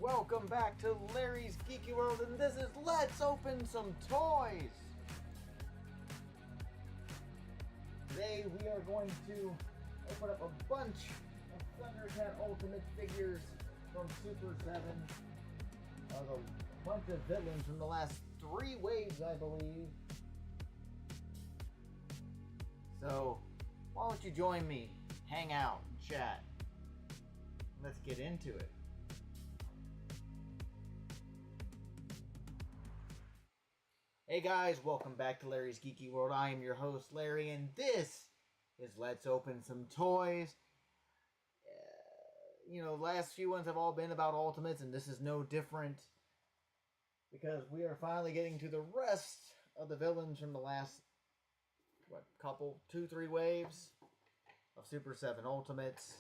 Welcome back to Larry's Geeky World, and this is Let's Open Some Toys! Today we are going to open up a bunch of Thundercat Ultimate figures from Super7. A bunch of villains from the last 3 waves, I believe. So, why don't you join me, hang out, and chat. Let's get into it. Hey guys, welcome back to Larry's Geeky World. I am your host, Larry, and this is Let's Open Some Toys. Last few ones have all been about Ultimates, and this is no different. Because we are finally getting to the rest of the villains from the last, 2-3 waves of Super 7 Ultimates.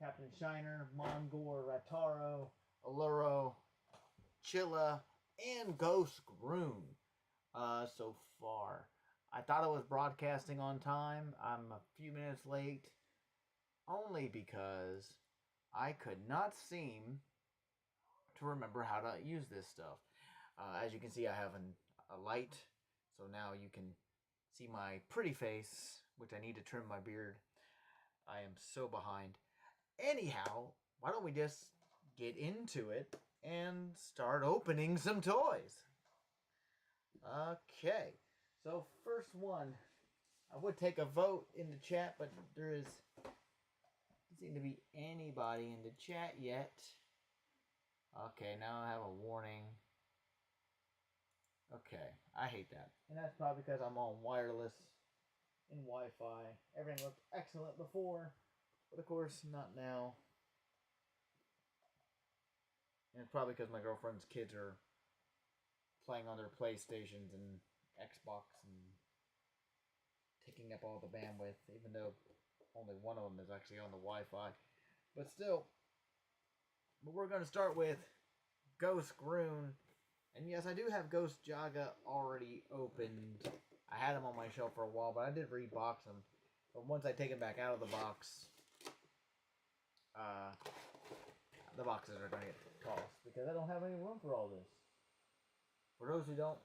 Captain Shiner, Mongor, Rataro, Alluro, Chilla, and Ghost Groon so far. I thought it was broadcasting on time. I'm a few minutes late only because I could not seem to remember how to use this stuff. As you can see, I have a light, so now you can see my pretty face, which I need to trim my beard. I am so behind. Anyhow, why don't we just get into it and start opening some toys. Okay, so first one, I would take a vote in the chat, but doesn't seem to be anybody in the chat yet. Okay, now I have a warning. Okay, I hate that. And that's probably because I'm on wireless and Wi-Fi. Everything looked excellent before, but of course not now. And it's probably because my girlfriend's kids are playing on their PlayStations and Xbox and taking up all the bandwidth, even though only one of them is actually on the Wi-Fi. But still, we're going to start with Ghost Groon. And yes, I do have Ghost Jaga already opened. I had them on my shelf for a while, but I did rebox them. But once I take them back out of the box, the boxes are going to get tossed because I don't have any room for all this. For those who don't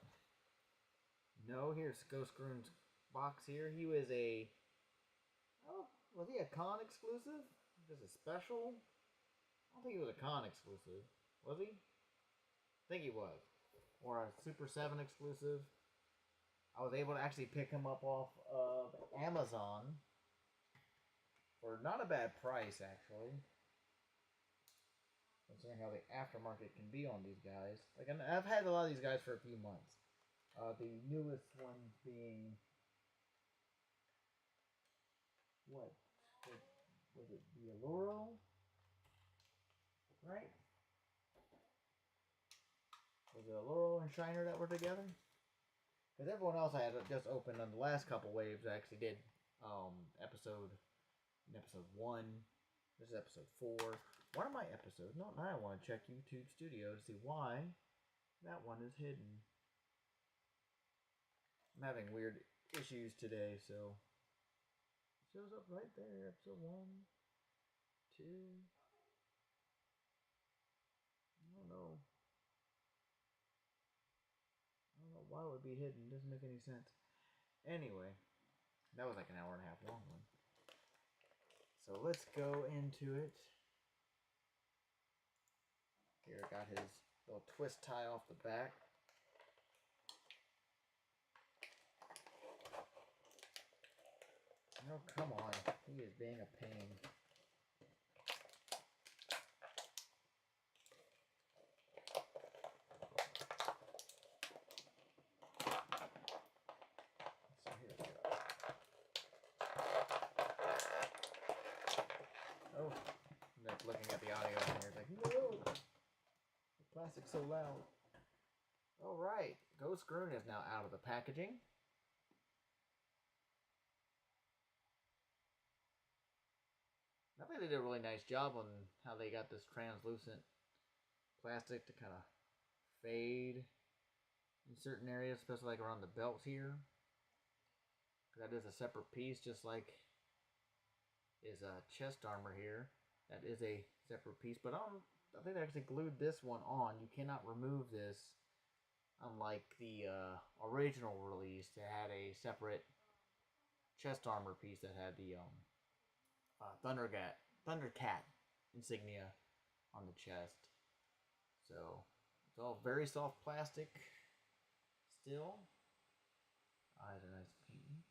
know, here's Ghost Groon's box here. He was was he a con exclusive? Just a special? I don't think he was a con exclusive. Was he? I think he was. Or a Super 7 exclusive. I was able to actually pick him up off of Amazon for not a bad price, actually. Considering how the aftermarket can be on these guys. Like, I've had a lot of these guys for a few months. The newest one being... What? Was it the Alluro? Right? Was it Alluro and Shiner that were together? Because everyone else I had just opened on the last couple waves. I actually did episode 1. This is episode 4. One of my episodes. No, now I want to check YouTube Studio to see why that one is hidden. I'm having weird issues today, so it shows up right there. Episode 1, 2. I don't know why it would be hidden. Doesn't make any sense. Anyway, that was like an hour and a half long one. So let's go into it. Here, I got his little twist tie off the back. Oh, come on. He is being a pain. So here we go. Oh, I'm just looking at the audio on here. It's like, no! The plastic's so loud. Alright, Ghost Groon is now out of the packaging. I think they did a really nice job on how they got this translucent plastic to kind of fade in certain areas, especially like around the belt here. That is a separate piece, just like is a chest armor here. That is a separate piece, but I think they actually glued this one on. You cannot remove this, unlike the original release that had a separate chest armor piece that had the Thundercat insignia on the chest. So it's all very soft plastic still. Eyes are nice and paint.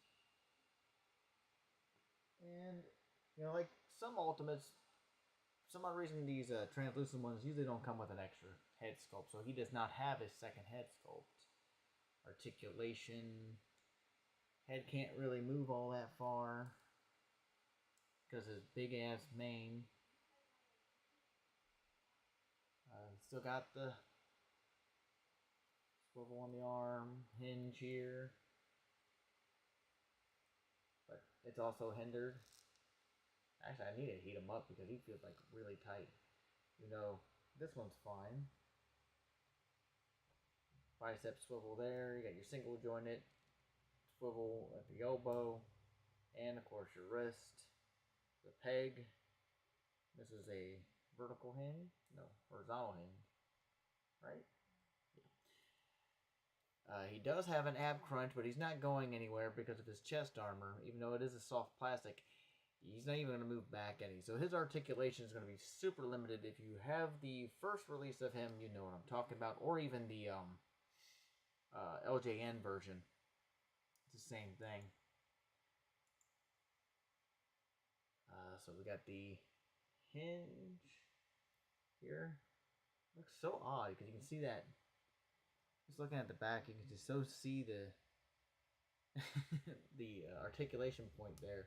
And you know, like some Ultimates, for some odd reason these translucent ones usually don't come with an extra head sculpt, so he does not have his second head sculpt. Articulation, head can't really move all that far because his big ass mane. Still got the swivel on the arm, hinge here, but it's also hindered. Actually, I need to heat him up because he feels like really tight. You know, this one's fine. Bicep swivel there. You got your single jointed swivel at the elbow, and of course your wrist, the peg. This is a vertical hinge, no, horizontal hinge, right? Yeah. He does have an ab crunch, but he's not going anywhere because of his chest armor. Even though it is a soft plastic, he's not even going to move back any. So his articulation is going to be super limited. If you have the first release of him, you know what I'm talking about, or even the LJN version. It's the same thing. So we got the hinge here. Looks so odd because you can see that. Just looking at the back, you can just so see the the articulation point there.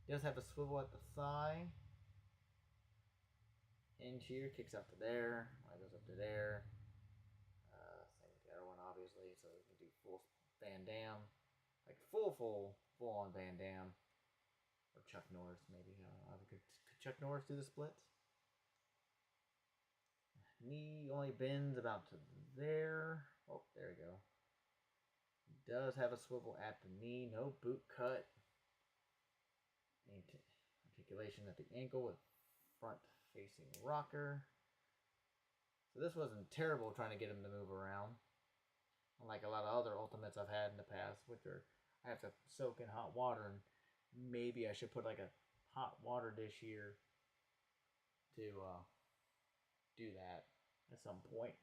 It does have a swivel at the thigh. Hinge here kicks up to there. Goes up to there. Same with the other one, obviously. So you can do full Van Damme, like full on Van Damme, or Chuck Norris maybe. Could Chuck Norris do the splits? Knee only bends about to there. Oh, there we go. He does have a swivel at the knee. No boot cut. Articulation at the ankle with front facing rocker. So this wasn't terrible trying to get him to move around. Unlike a lot of other Ultimates I've had in the past, which are I have to soak in hot water, and maybe I should put like a hot water dish here to do that at some point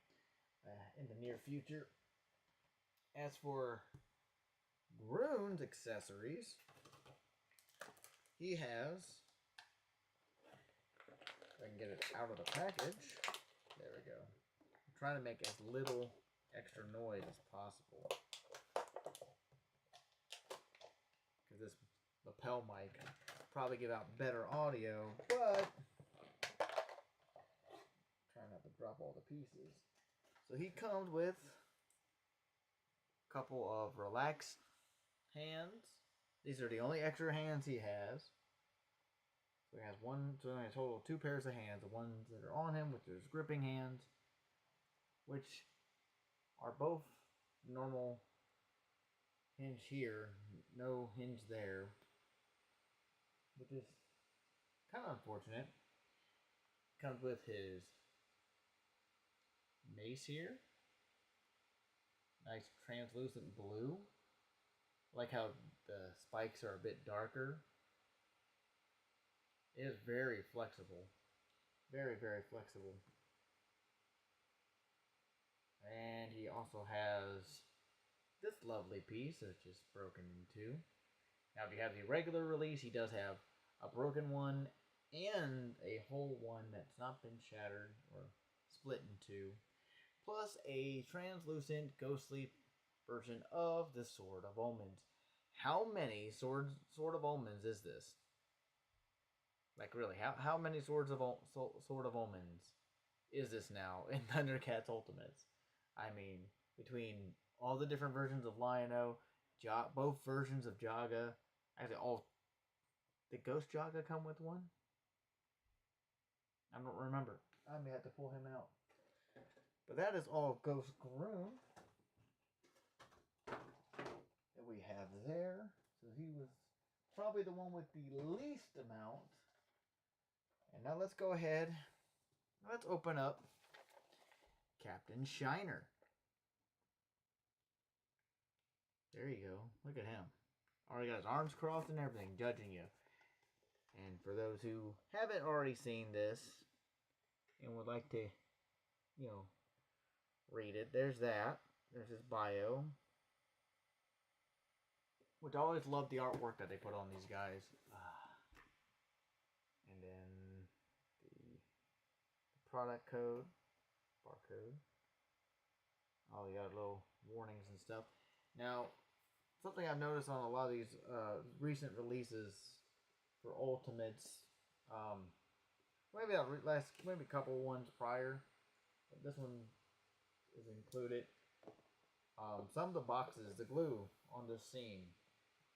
in the near future. As for Groon's accessories, he has, if I can get it out of the package, there we go. I'm trying to make as little extra noise as possible, because this lapel mic probably give out better audio, but try not to drop all the pieces. So he comes with a couple of relaxed hands. These are the only extra hands he has. So he has one, so a total of 2 pairs of hands. The ones that are on him, which is gripping hands, which are both normal hinge here, no hinge there, which is kind of unfortunate. Comes with his mace here. Nice translucent blue. I like how the spikes are a bit darker. It is very flexible. Very, very flexible. And he also has this lovely piece, which is broken in 2. Now, if you have the regular release, he does have a broken one and a whole one that's not been shattered or split in 2, plus a translucent ghostly version of the Sword of Omens. How many Sword of Omens is this? Like, really, how many Sword of Omens is this now in Thundercats Ultimates? I mean, between all the different versions of Lion-O, both versions of Jaga, actually all, did Ghost Jaga come with one? I don't remember. I may have to pull him out. But that is all Ghost Groon that we have there. So he was probably the one with the least amount. And now let's go ahead Let's open up Captain Shiner. There you go. Look at him. Already got his arms crossed and everything, judging you. And for those who haven't already seen this and would like to, read it, there's that. There's his bio. Which I always love the artwork that they put on these guys. And then the product code, barcode. Oh, you got little warnings and stuff. Now, something I've noticed on a lot of these recent releases for Ultimates, maybe maybe a couple ones prior, but this one is included. Some of the boxes, the glue on this scene,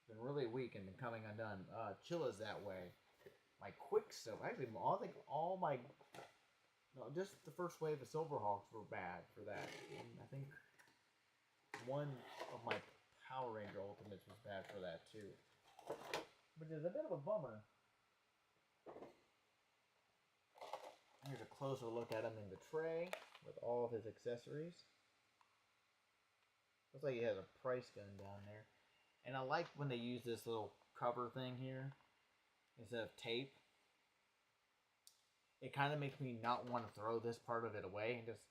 been really weak and been coming undone. Chilla's that way. My Quicksilver, actually, I think all my, no, just the first wave of Silverhawks were bad for that. And I think one of my Power Ranger Ultimates was bad for that too, which is a bit of a bummer. Here's a closer look at him in the tray with all of his accessories. Looks like he has a price gun down there. And I like when they use this little cover thing here instead of tape. It kind of makes me not want to throw this part of it away and just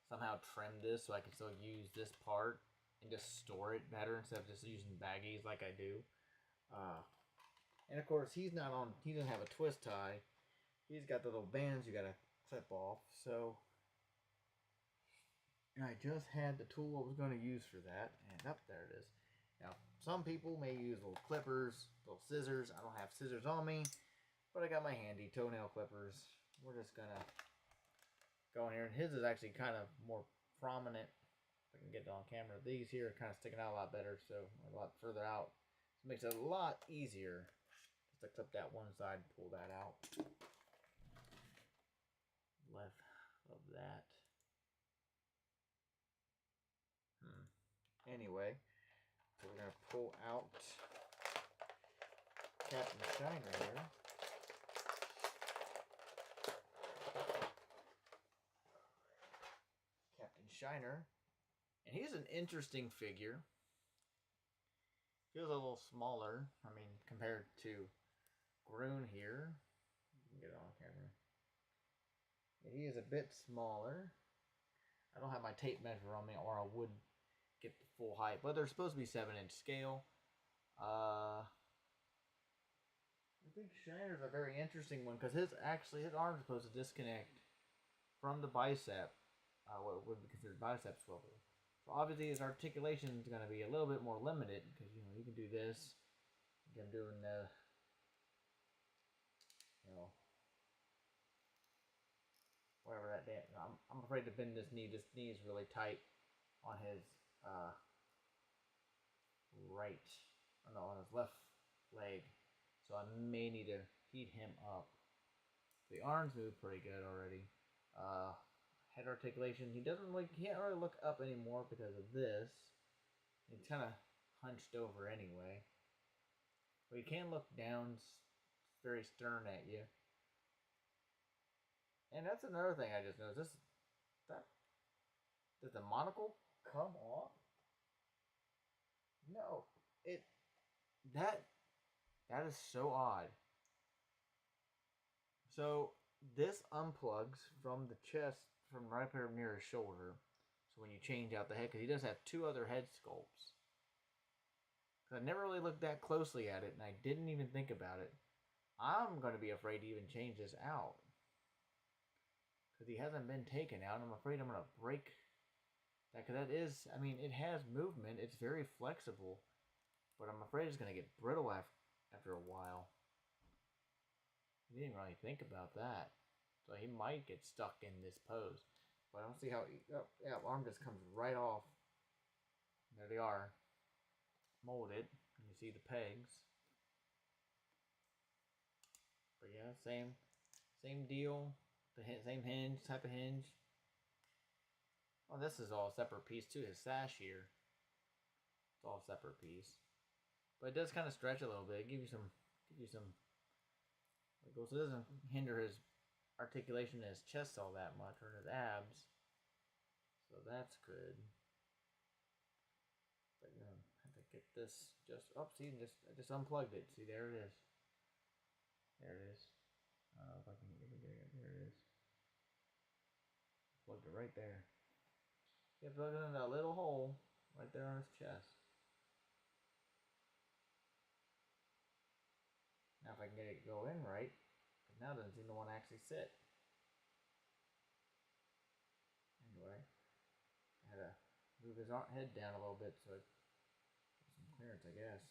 somehow trim this so I can still use this part and just store it better instead of just using baggies like I do. And of course, he doesn't have a twist tie. He's got the little bands you gotta clip off. So, and I just had the tool I was going to use for that, and up there it is. Now, some people may use little clippers, little scissors. I don't have scissors on me, but I got my handy toenail clippers. We're just gonna go in here, and his is actually kind of more prominent. If I can get it on camera. These here are kind of sticking out a lot better, so a lot further out. So it makes it a lot easier just to clip that one side and pull that out. Left of that. Anyway, so we're going to pull out Captain Shiner here. Captain Shiner. And he's an interesting figure. Feels a little smaller, I mean, compared to Groon here. You can get it on camera. He is a bit smaller. I don't have my tape measure on me, or I would get the full height, but they're supposed to be 7-inch scale. I think Shiner's a very interesting one because his arm's supposed to disconnect from the bicep, what would be considered bicep swivel. So obviously his articulation is going to be a little bit more limited because you can do this. I'm doing the whatever that day. I'm afraid to bend this knee. This knee is really tight on his on his left leg, so I may need to heat him up. The arms move pretty good already. Head articulation, he can't really look up anymore because of this. He's kind of hunched over anyway, but he can look down, very stern at you. And that's another thing I just noticed. Does the monocle come off? No, that is so odd. So this unplugs from the chest, from right here near his shoulder. So when you change out the head, because he does have two other head sculpts. I never really looked that closely at it, and I didn't even think about it. I'm going to be afraid to even change this out. Because he hasn't been taken out, and I'm afraid I'm going to break that. Because that is, I mean, it has movement. It's very flexible. But I'm afraid it's going to get brittle after a while. I didn't really think about that. So he might get stuck in this pose. But I don't see how, arm just comes right off. There they are. Molded. And you see the pegs. But yeah, same deal. The same hinge, type of hinge. Oh, this is all a separate piece too. His sash here. It's all a separate piece. But it does kind of stretch a little bit. Give you some wiggle, so it doesn't hinder his articulation in his chest all that much, or in his abs. So that's good. But I have to get this just up. See, I just unplugged it. See, there it is. There it is. I don't know if I can get it. There it is. Plugged it right there. You plug it in that little hole right there on his chest. Now if I can get it to go in right, because now it doesn't seem to want to actually sit. Anyway, I had to move his head down a little bit so it gives some clearance, I guess.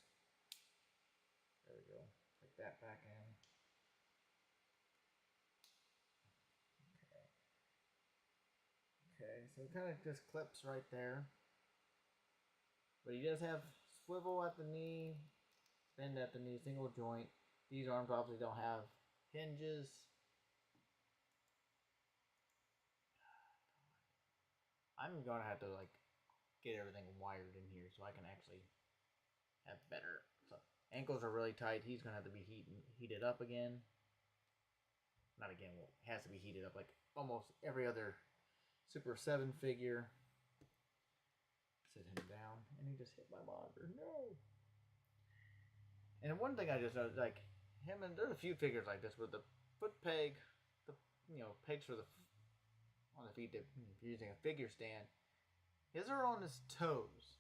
There we go. Take that back in. Okay, so it kind of just clips right there. But he does have swivel at the knee, bend at the knee, single joint. These arms obviously don't have hinges. I'm gonna have to like get everything wired in here so I can actually have better. So ankles are really tight. He's gonna have to be heated up again. Not again. Well, it has to be heated up like almost every other Super 7 figure. Sit him down, and he just hit my monitor. No. And one thing I just noticed, like him, and there's a few figures like this with the foot peg, the pegs for the on the feet. If you're using a figure stand, his are on his toes.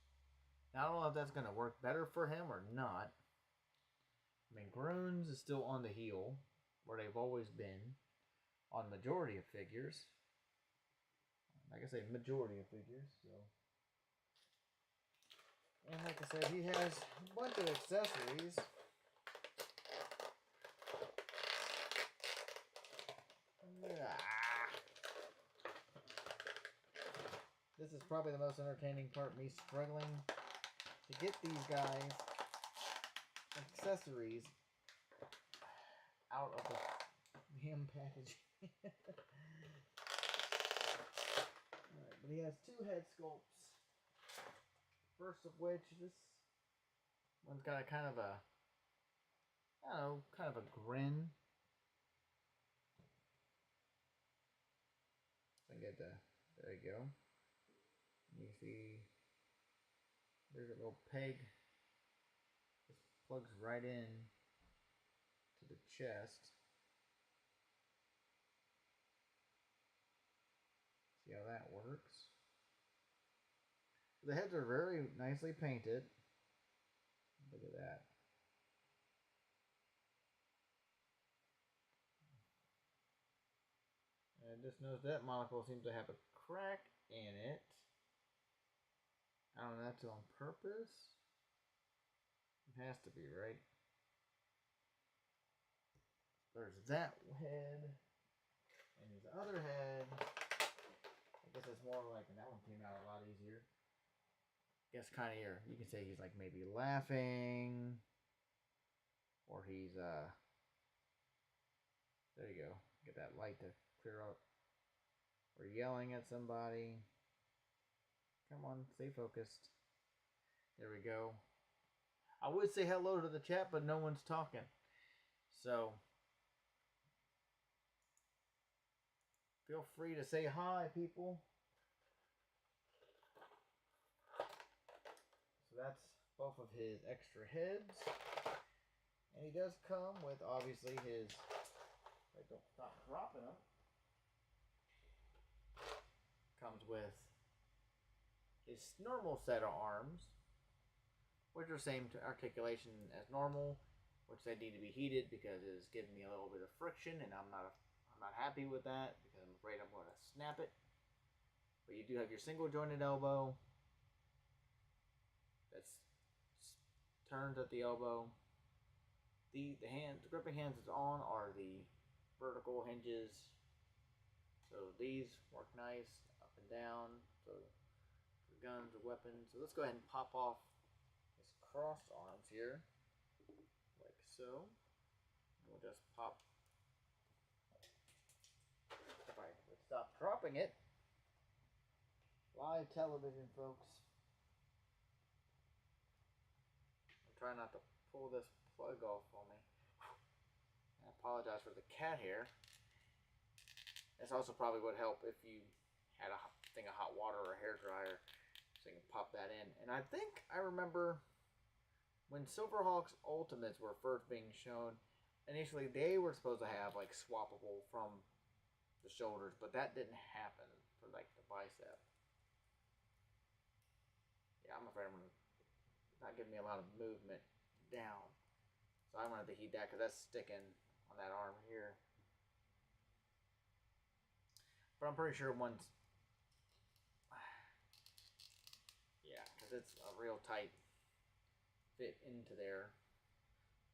Now I don't know if that's gonna work better for him or not. I mean, Groon's is still on the heel, where they've always been on majority of figures. Like I say, majority of figures. So. And like I said, he has a bunch of accessories. This is probably the most entertaining part, me struggling to get these guys accessories out of the damn package. Alright, but he has two head sculpts. First of which, this one's got a kind of a, I don't know, kind of a grin. I get the, there you go. You see, there's a little peg. This plugs right in to the chest. See how that works? The heads are very nicely painted. Look at that. And just notice that monocle seems to have a crack in it. I don't know if that's on purpose. It has to be, right? There's that head. And his other head. I guess it's more like, and that one came out a lot easier. I guess kind of here. You can say he's like maybe laughing. Or he's, there you go. Get that light to clear up. Or yelling at somebody. Come on, stay focused. There we go. I would say hello to the chat, but no one's talking. So, feel free to say hi, people. So that's both of his extra heads. And he does come with, obviously, his... I don't stop dropping them. Comes with his normal set of arms, which are same to articulation as normal, which they need to be heated because it is giving me a little bit of friction, and I'm not happy with that because I'm afraid I'm going to snap it. But you do have your single jointed elbow that's turns at the elbow. The gripping hands is on are the vertical hinges. So these work nice up and down. So for guns or weapons. So let's go ahead and pop off his crossed arms here, like so. And we'll just pop. If I would stop dropping it. Live television, folks. I'm trying not to pull this plug off on me. I apologize for the cat hair. This also probably would help if you had a thing of hot water or a hair dryer, so you can pop that in. And I think I remember when Silverhawks Ultimates were first being shown, initially they were supposed to have like swappable from the shoulders, but that didn't happen for like the bicep. Yeah, I'm afraid I'm not giving me a lot of movement down. So I'm going to have to heat that because that's sticking on that arm here. But I'm pretty sure once... Yeah, because it's a real tight fit into there.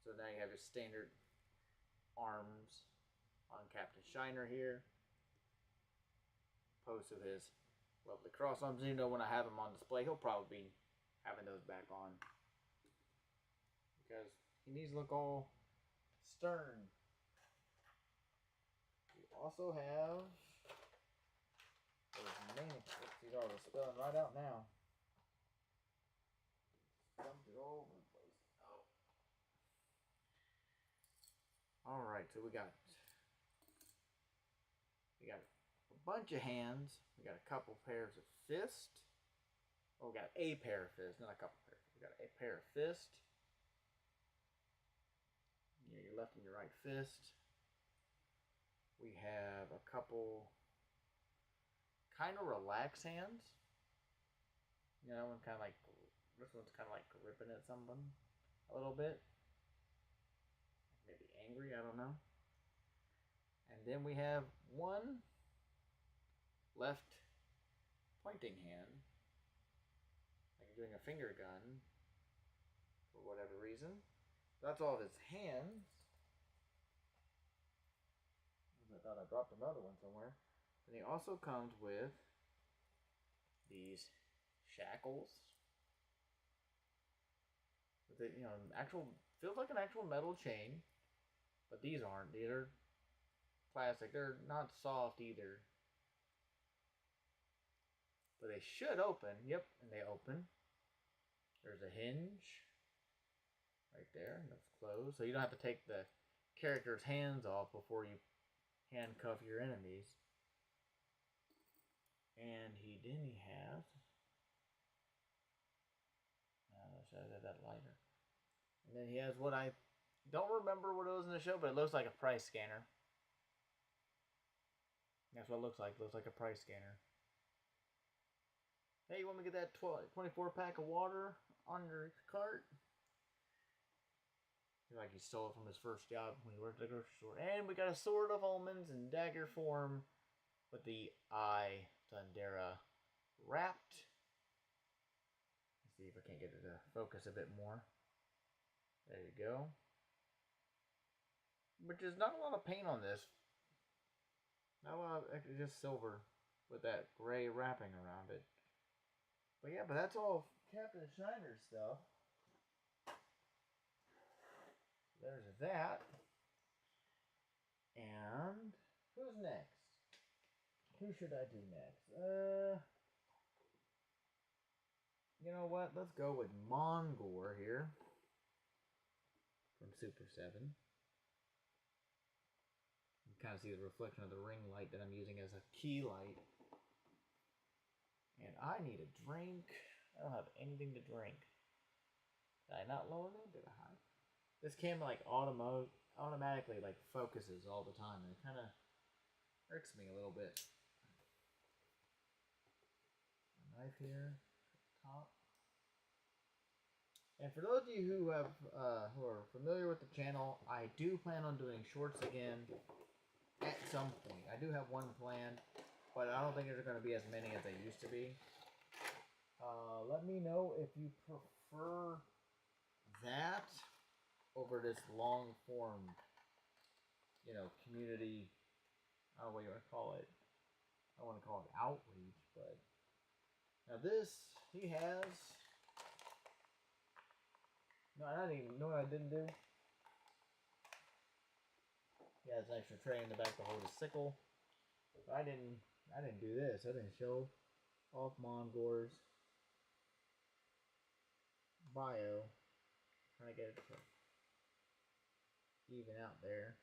So now you have your standard arms on Captain Shiner here. Opposed to his lovely cross arms. You know, when I have him on display, he'll probably be having those back on. Because he needs to look all stern. We also have... These are spilling right out now. Dumped it all over the place. Oh. Alright, so we got a bunch of hands. We got a couple pairs of fists. Oh, we got a pair of fists, not a couple pairs. We got a pair of fists. Yeah, your left and your right fist. We have a couple kind of relaxed hands. You know, one kind of like, this one's kind of like gripping at something a little bit. Maybe angry, I don't know. And then we have one left pointing hand, like doing a finger gun for whatever reason. That's all of his hands. I thought I dropped another one somewhere. And he also comes with these shackles. With it, you know, actual, feels like an actual metal chain, but these aren't. These are plastic. They're not soft either. But they should open. Yep, and they open. There's a hinge right there. That's closed. So you don't have to take the character's hands off before you handcuff your enemies. And he has... should I have that lighter? And then he has what I don't remember what it was in the show, but it looks like a price scanner. That's what it looks like. It looks like a price scanner. Hey, you want me to get that 24 pack of water on your cart? Like he stole it from his first job when he worked at the grocery store. And we got a Sword of Omens in dagger form with the Eye Thundera wrapped. Let's see if I can't get it to focus a bit more. There you go. Which is not a lot of paint on this. Not a lot of, just silver with that gray wrapping around it. But yeah, but that's all Captain Shiner stuff. There's that. And who's next? Who should I do next? You know what? Let's go with Mongor here from Super7. You can kind of see the reflection of the ring light that I'm using as a key light. And I need a drink. I don't have anything to drink. Did I not lower it? Did I hide? This camera like automatically like focuses all the time, and it kind of irks me a little bit. A knife here, top. And for those of you who have who are familiar with the channel, I do plan on doing shorts again at some point. I do have one planned, but I don't think there's going to be as many as they used to be. Let me know if you prefer that over this long form, you know, community, I don't know what you want to call it. I don't want to call it outreach, but now this, he has, no, I didn't even know what I didn't do. He has an extra tray in the back to hold his sickle. But I didn't do this. I didn't show off Mongor's bio. Trying to get it to even out there.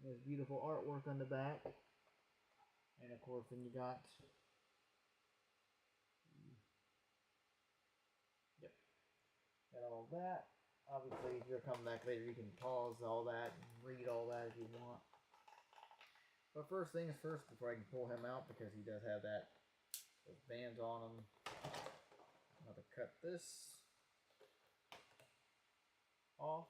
There's beautiful artwork on the back. And of course, then you got, yep, got all that. Obviously, if you're coming back later, you can pause all that and read all that if you want. But first things first, before I can pull him out, because he does have those bands on him, I'm going to cut this off.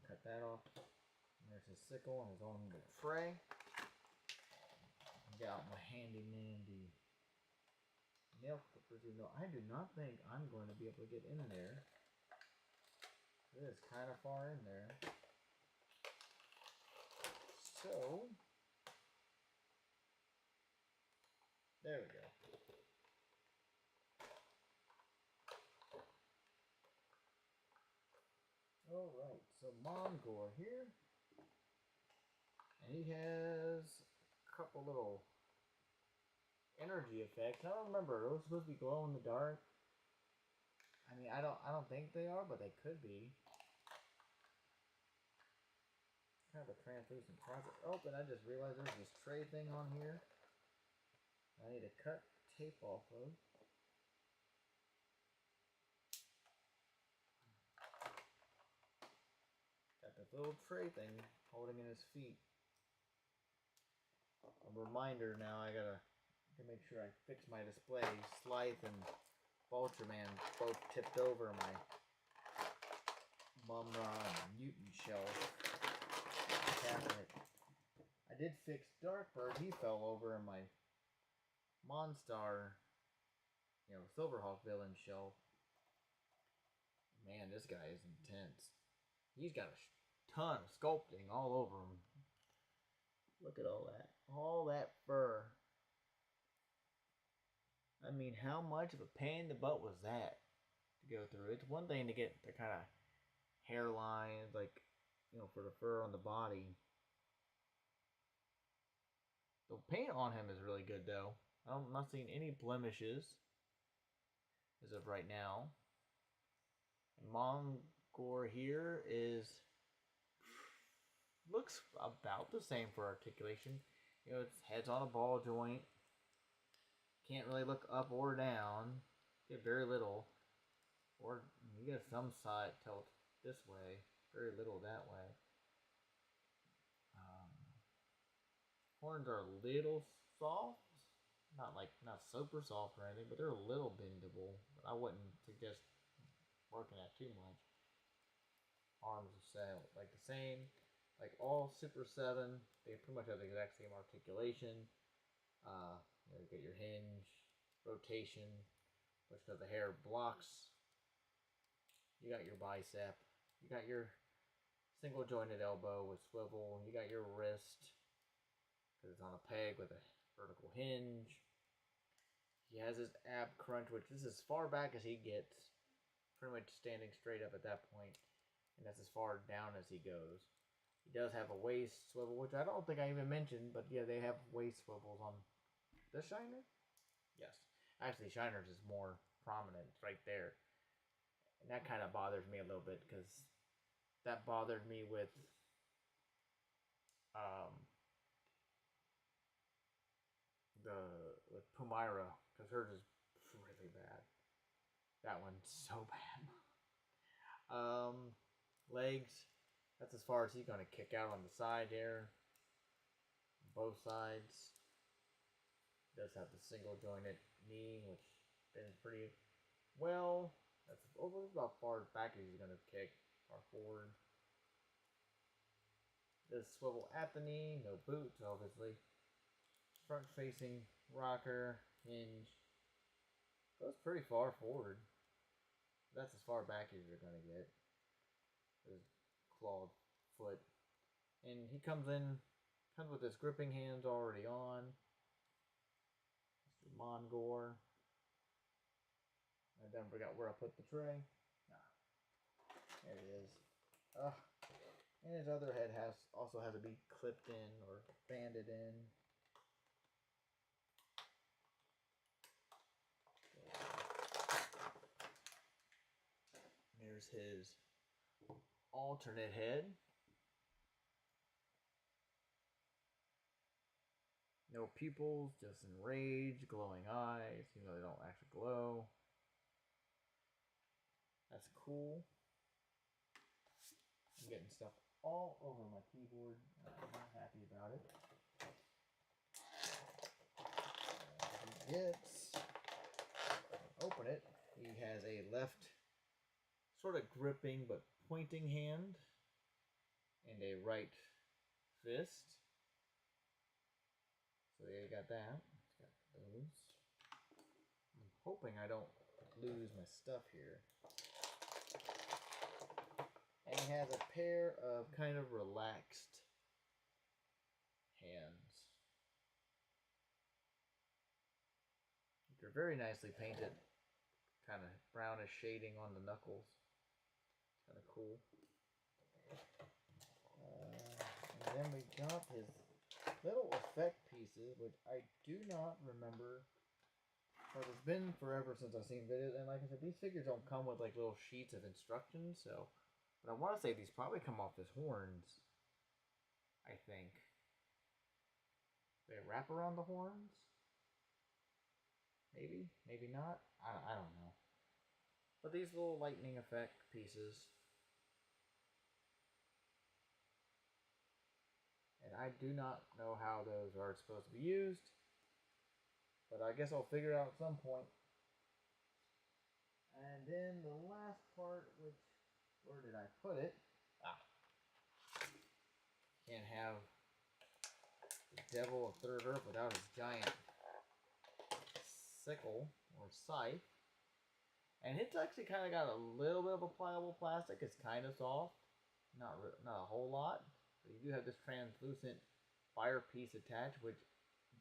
Cut that off. And there's his sickle and his own little tray. Get out my handy dandy nail clippers. You know, I do not think I'm going to be able to get in there. It is kind of far in there. So, there we go. Alright, so Mongor here. And he has a couple little energy effects. I don't remember, are those supposed to be glow in the dark? I mean, I don't think they are, but they could be. Kind of a translucent process. Oh, and I just realized there's this tray thing on here I need to cut tape off of. Got this little tray thing holding in his feet. A reminder now, I gotta make sure I fix my display. Slythe and Vulture-Man both tipped over my Mumra and Mutant shelf cabinet. I did fix Darkbird. He fell over in my Monstar, Silverhawk villain shelf. Man, this guy is intense. He's got a ton of sculpting all over him. Look at all that. All that fur. I mean, how much of a pain in the butt was that to go through? It's one thing to get the kind of hairlines, like, for the fur on the body. The paint on him is really good, though. I'm not seeing any blemishes as of right now. And Mongor here looks about the same for articulation. Its head's on a ball joint. Can't really look up or down. Get very little. Or you get some side tilt this way. Very little that way. Horns are a little soft. Not super soft or anything, but they're a little bendable. But I wouldn't suggest working at too much. Arms are like the same. Like all Super 7, they pretty much have the exact same articulation. You get your hinge, rotation, which the hair blocks. You got your bicep. You got your single jointed elbow with swivel. You got your wrist, because it's on a peg with a vertical hinge. He has his ab crunch, which is as far back as he gets. Pretty much standing straight up at that point. And that's as far down as he goes. He does have a waist swivel, which I don't think I even mentioned, but yeah, they have waist swivels on the Shiner? Yes. Actually, Shiner's is more prominent. It's right there. And that kind of bothers me a little bit, because that bothered me with Pumira, because hers is really bad. That one's so bad. Legs, that's as far as he's going to kick out on the side there. Both sides. Does have the single jointed knee, which bends pretty well. That's about far back as he's going to kick, far forward. Does swivel at the knee, no boots, obviously. Front facing rocker, hinge. Goes pretty far forward. That's as far back as you're going to get. His clawed foot. And he comes with his gripping hands already on. Mr. Mongor. I then forgot where I put the tray. There it is. And his other head also has to be clipped in or banded in. There's his alternate head. No pupils, just enraged, glowing eyes, even though they don't actually glow. That's cool. I'm getting stuff all over my keyboard. I'm not happy about it. He gets, open it, he has a left sort of gripping but pointing hand and a right fist. So there you got that. Got those. I'm hoping I don't lose my stuff here. And he has a pair of kind of relaxed hands. They're very nicely painted. Kind of brownish shading on the knuckles. Kind of cool. And then we got his little effect pieces, which I do not remember. Because it's been forever since I've seen videos. And like I said, these figures don't come with like little sheets of instructions. So, but I want to say these probably come off as horns. I think. They wrap around the horns? Maybe, maybe not. I don't know. But these little lightning effect pieces. And I do not know how those are supposed to be used. But I guess I'll figure it out at some point. And then the last part, which, where did I put it? Can't have the Devil of Third Earth without his giant sickle or scythe. And it's actually kind of got a little bit of a pliable plastic. It's kind of soft. Not a whole lot. But you do have this translucent fire piece attached, which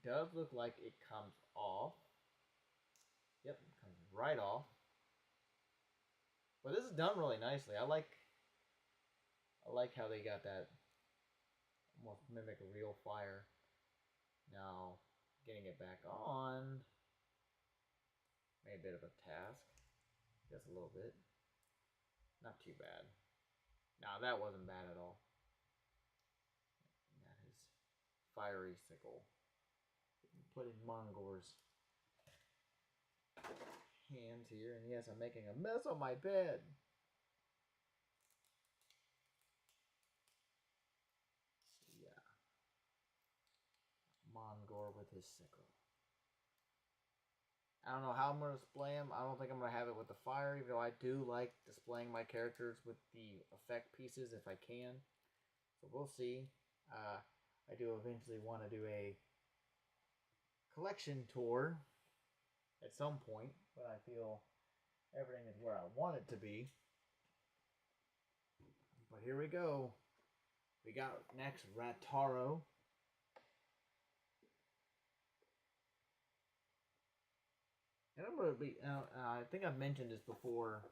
does look like it comes off. Yep, it comes right off. But this is done really nicely. I like how they got that almost mimic a real fire. Now, getting it back on made a bit of a task. Just a little bit. Not too bad. No, that wasn't bad at all. Got his fiery sickle. Put in Mongor's hands here, and yes, I'm making a mess on my bed. Yeah. Mongor with his sickle. I don't know how I'm going to display him. I don't think I'm going to have it with the fire, even though I do like displaying my characters with the effect pieces if I can. So we'll see. I do eventually want to do a collection tour at some point, but I feel everything is where I want it to be. But here we go. We got next Rataro. And I'm going to be, I think I've mentioned this before,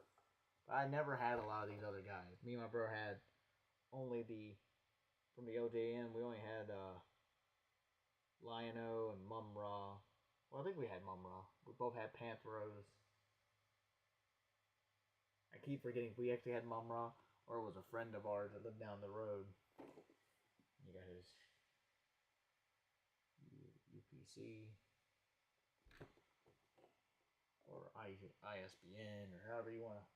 but I never had a lot of these other guys. Me and my bro had only from the OJN, we only had Lion-O and Mum-Ra. Well, I think we had Mum-Ra. We both had Pantheros. I keep forgetting if we actually had Mum-Ra or it was a friend of ours that lived down the road. You got his UPC or ISBN or however you want to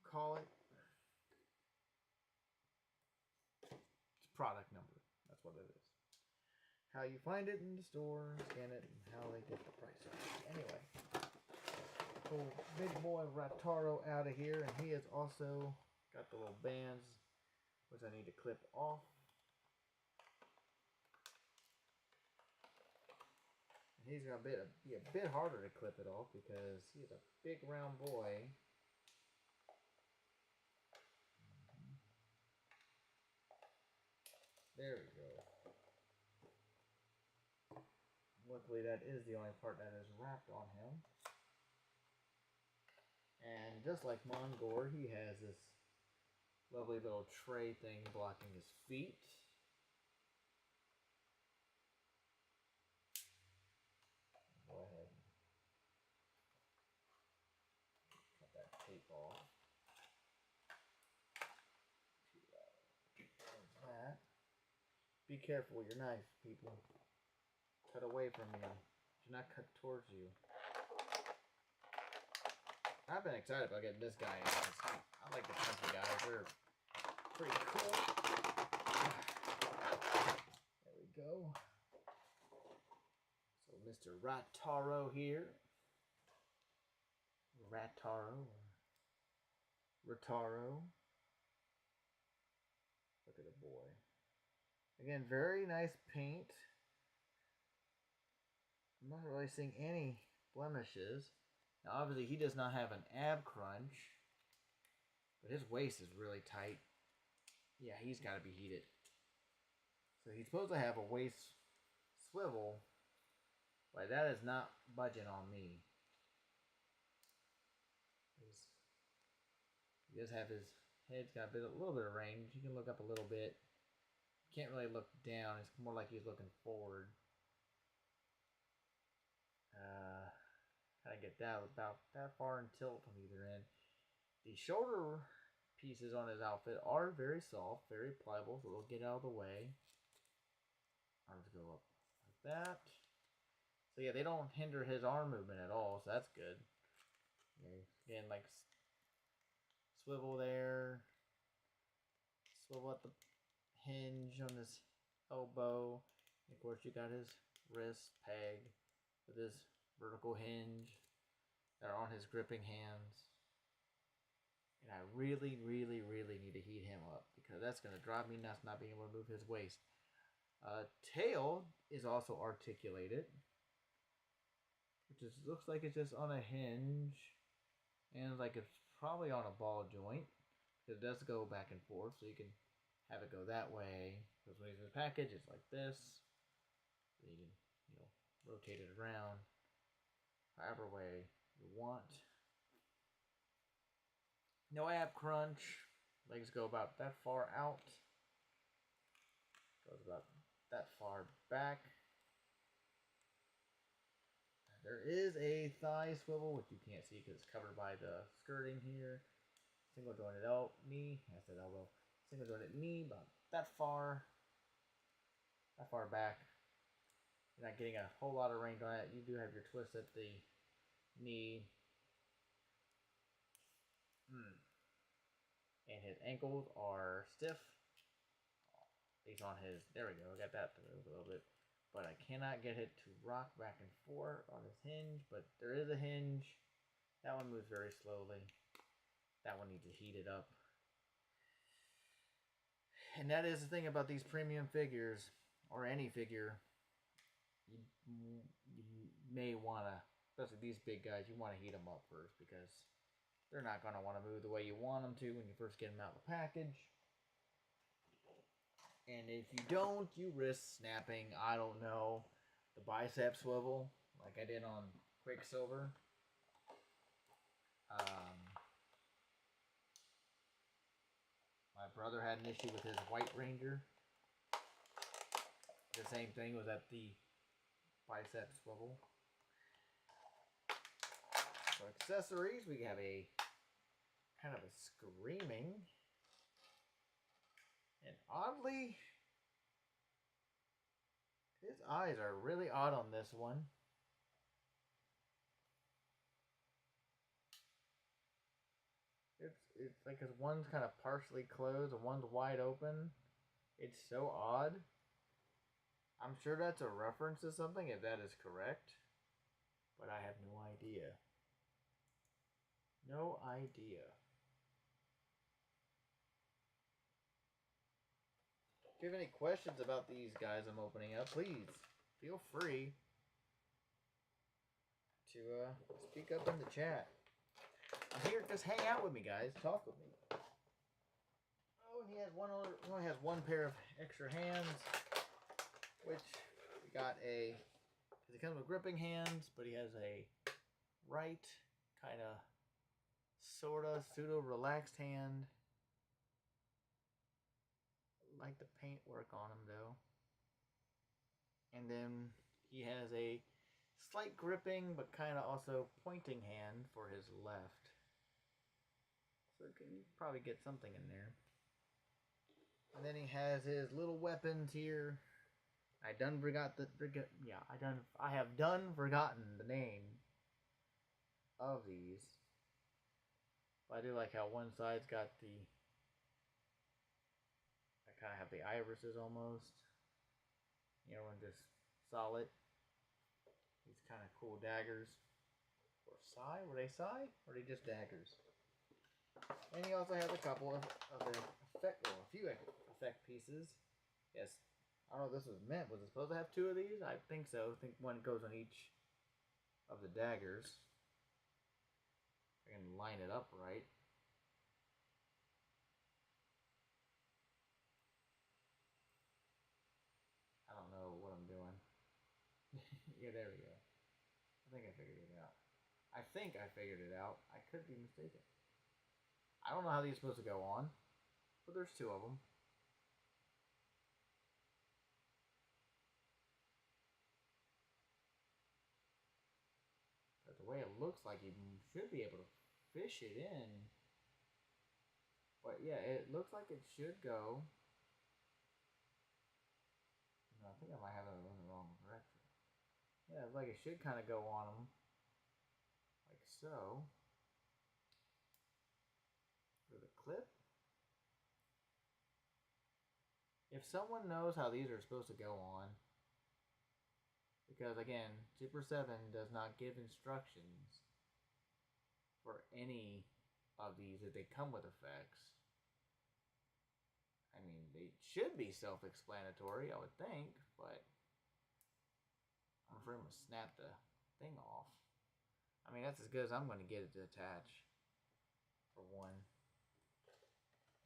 call it. It's product number. That's what it is. How you find it in the store, scan it, and how they get the price on it. Anyway, pull big boy Rataro out of here, and he has also got the little bands, which I need to clip off. And he's going to be a bit harder to clip it off because he's a big round boy. There we go. Luckily, that is the only part that is wrapped on him. And just like Mongor, he has this lovely little tray thing blocking his feet. Go ahead and cut that tape off. There's that. Be careful with your knife, people. Cut away from you. Do not cut towards you. I've been excited about getting this guy in. I like the country guys. They're pretty cool. There we go. So Mr. Rataro here. Rataro. Look at the boy. Again, very nice paint. I'm not really seeing any blemishes. Now, obviously, he does not have an ab crunch, but his waist is really tight. Yeah, he's got to be heated. So he's supposed to have a waist swivel, but that is not budging on me. He does have his head's got a little bit of range. You can look up a little bit. Can't really look down. It's more like he's looking forward. Kind of get that about that far in tilt on either end. The shoulder pieces on his outfit are very soft, very pliable, so they'll get out of the way. Arms go up like that. So yeah, they don't hinder his arm movement at all, so that's good. Again, like swivel there, swivel at the hinge on his elbow. And of course, you got his wrist peg with his vertical hinge. They're on his gripping hands. And I really, really, really need to heat him up because that's going to drive me nuts not being able to move his waist. Tail is also articulated, which is, looks like it's just on a hinge and like it's probably on a ball joint. It does go back and forth, so you can have it go that way. Because when he's in the package, it's like this. So you can, rotate it around however way you want. No ab crunch. Legs go about that far out. Goes about that far back. There is a thigh swivel, which you can't see because it's covered by the skirting here. Single jointed knee. I said elbow. Single jointed knee, about that far back. You're not getting a whole lot of range on it. You do have your twist at the knee. And his ankles are stiff. Based on his, there we go, I got that to move a little bit. But I cannot get it to rock back and forth on his hinge. But there is a hinge. That one moves very slowly. That one needs to heat it up. And that is the thing about these premium figures, or any figure. You may want to, especially these big guys, you want to heat them up first because they're not going to want to move the way you want them to when you first get them out of the package. And if you don't, you risk snapping, I don't know, the bicep swivel, like I did on Quicksilver. My brother had an issue with his White Ranger. The same thing was at the bicep swivel. For accessories, we have a kind of a screaming. And oddly, his eyes are really odd on this one. It's like his one's kind of partially closed and one's wide open. It's so odd. I'm sure that's a reference to something if that is correct. But I have no idea. No idea. If you have any questions about these guys I'm opening up, please feel free to speak up in the chat. I'm here, just hang out with me, guys. Talk with me. Oh, he only has one pair of extra hands, which we got a. Because he comes with gripping hands, but he has a right kind of, sorta, pseudo relaxed hand. Like the paint work on him though. And then he has a slight gripping but kind of also pointing hand for his left. So you can probably get something in there. And then he has his little weapons here. I have done forgotten the name of these. But I do like how one side's got the, I kind of have the irises almost. You know, and just solid. These kind of cool daggers. Or sai? Were they sai? Or are they just daggers? And he also has a couple of the effect, or a few effect pieces. Yes, I don't know if this was meant. Was it supposed to have two of these? I think so. I think one goes on each of the daggers. I can line it up right. I don't know what I'm doing. Yeah, there we go. I think I figured it out. I figured it out. I could be mistaken. I don't know how these are supposed to go on, but there's two of them. But the way it looks like you should be able to fish it in. But yeah, it looks like it should go. No, I think I might have it in the wrong direction. Yeah, it's like it should kind of go on them. Like so. For the clip. If someone knows how these are supposed to go on, because again, Super 7 does not give instructions for any of these if they come with effects. I mean, they should be self-explanatory, I would think, but I'm afraid I'm going to snap the thing off. I mean, that's as good as I'm going to get it to attach, for one.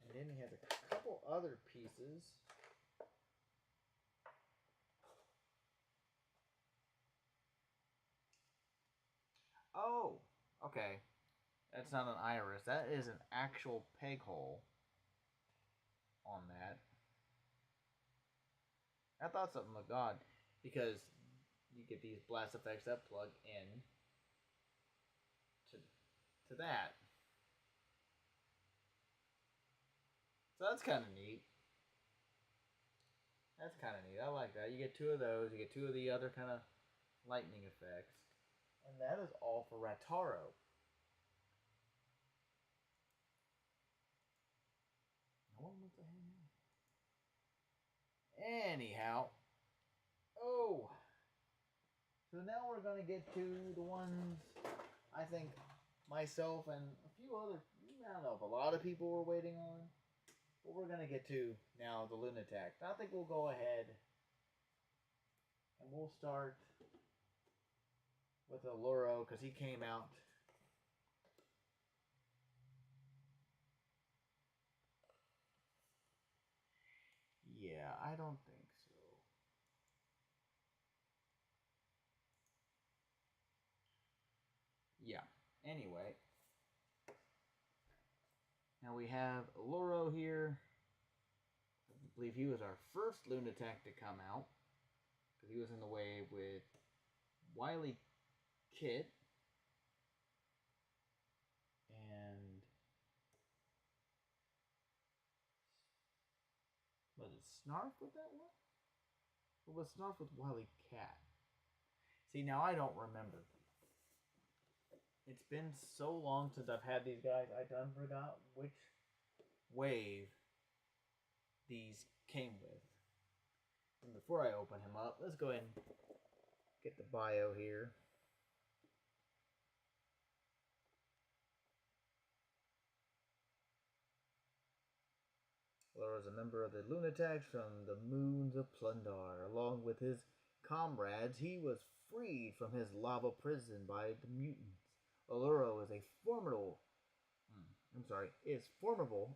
And then he has a couple other pieces. Oh, okay. That's not an iris. That is an actual peg hole on that. I thought something looked odd because you get these blast effects that plug in to that. So that's kind of neat. That's kind of neat. I like that. You get two of those. You get two of the other kind of lightning effects. And that is all for Rataro. No one wants to hang out. Anyhow. Oh. So now we're going to get to the ones I think myself and a few other, I don't know if a lot of people were waiting on. But we're going to get to now the Lunatac. I think we'll go ahead and we'll start with Alluro because he came out. Yeah, I don't think so. Yeah, anyway. Now we have Alluro here. I believe he was our first Lunatac to come out. Because he was in the wave with Wily Kit. And was it Snarf with that one? Or was Snarf with Wily Cat? See, now I don't remember. It's been so long since I've had these guys, I done forgot which wave these came with. And before I open him up, let's go ahead and get the bio here. Alluro is a member of the Lunatacs from the moons of Plundar. Along with his comrades, he was freed from his lava prison by the mutants. Alluro is formidable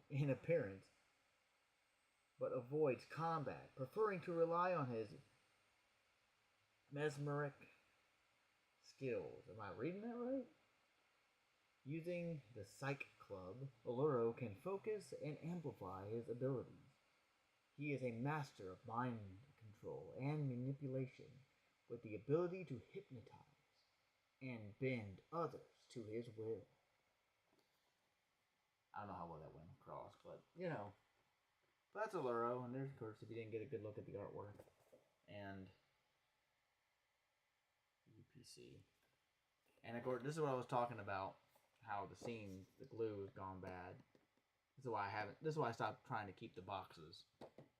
in appearance, but avoids combat, preferring to rely on his mesmeric skills. Am I reading that right? Using the Psych Club, Alluro can focus and amplify his abilities. He is a master of mind control and manipulation, with the ability to hypnotize and bend others to his will. I don't know how well that went across, but you know. That's Alluro, and there's, of course, if you didn't get a good look at the artwork. and UPC. And of course, this is what I was talking about. How the glue has gone bad. This is why I stopped trying to keep the boxes,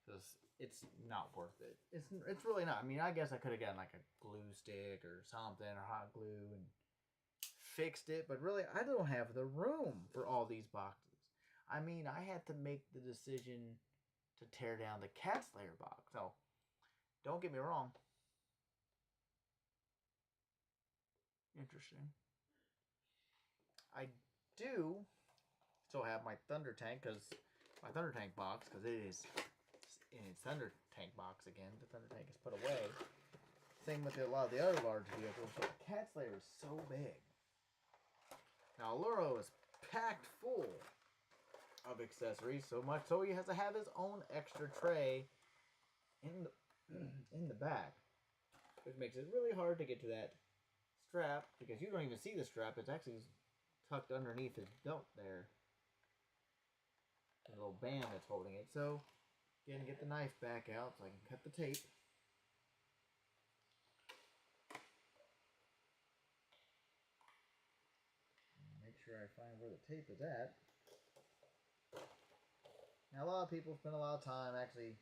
because it's not worth it. It's really not. I mean, I guess I could have gotten like a glue stick or something, or hot glue, and fixed it. But really, I don't have the room for all these boxes. I mean, I had to make the decision to tear down the Cat Slayer box. So, don't get me wrong. Interesting. I do still have my Thunder Tank, because my Thunder Tank box, because it is in its Thunder Tank box again. The Thunder Tank is put away. Same with a lot of the other large vehicles, but the Cat Slayer is so big. Now, Alluro is packed full of accessories, so much so he has to have his own extra tray in the back, which makes it really hard to get to that strap, because you don't even see the strap. It's actually tucked underneath his belt there. A little band that's holding it. So, again, get the knife back out so I can cut the tape. Make sure I find where the tape is at. Now, a lot of people spend a lot of time actually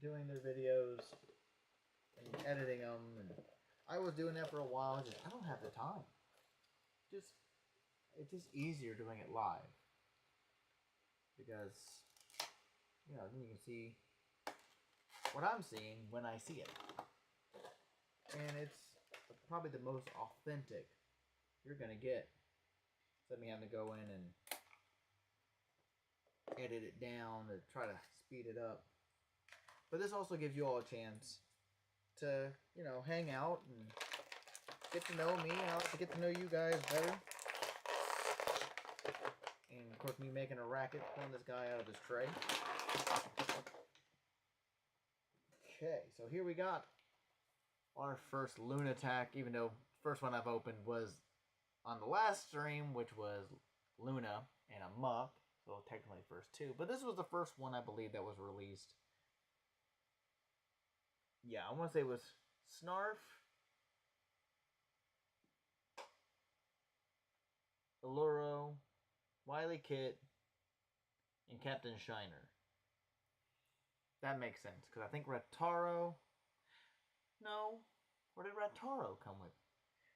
doing their videos and editing them, and I was doing that for a while. I don't have the time. It's just easier doing it live, because then you can see what I'm seeing when I see it, and it's probably the most authentic you're gonna get. Instead of me having to go in and edit it down to try to speed it up. But this also gives you all a chance to, hang out and get to know me. I like to get to know you guys better. And of course, me making a racket, pulling this guy out of his tray. Okay, so here we got our first Lunatak, even though the first one I've opened was on the last stream, which was Luna and a Muck. So technically first two. But this was the first one, I believe, that was released. Yeah, I want to say it was Snarf, Alluro, Wily Kit, and Captain Shiner. That makes sense, because I think Rataro... No, where did Rataro come with?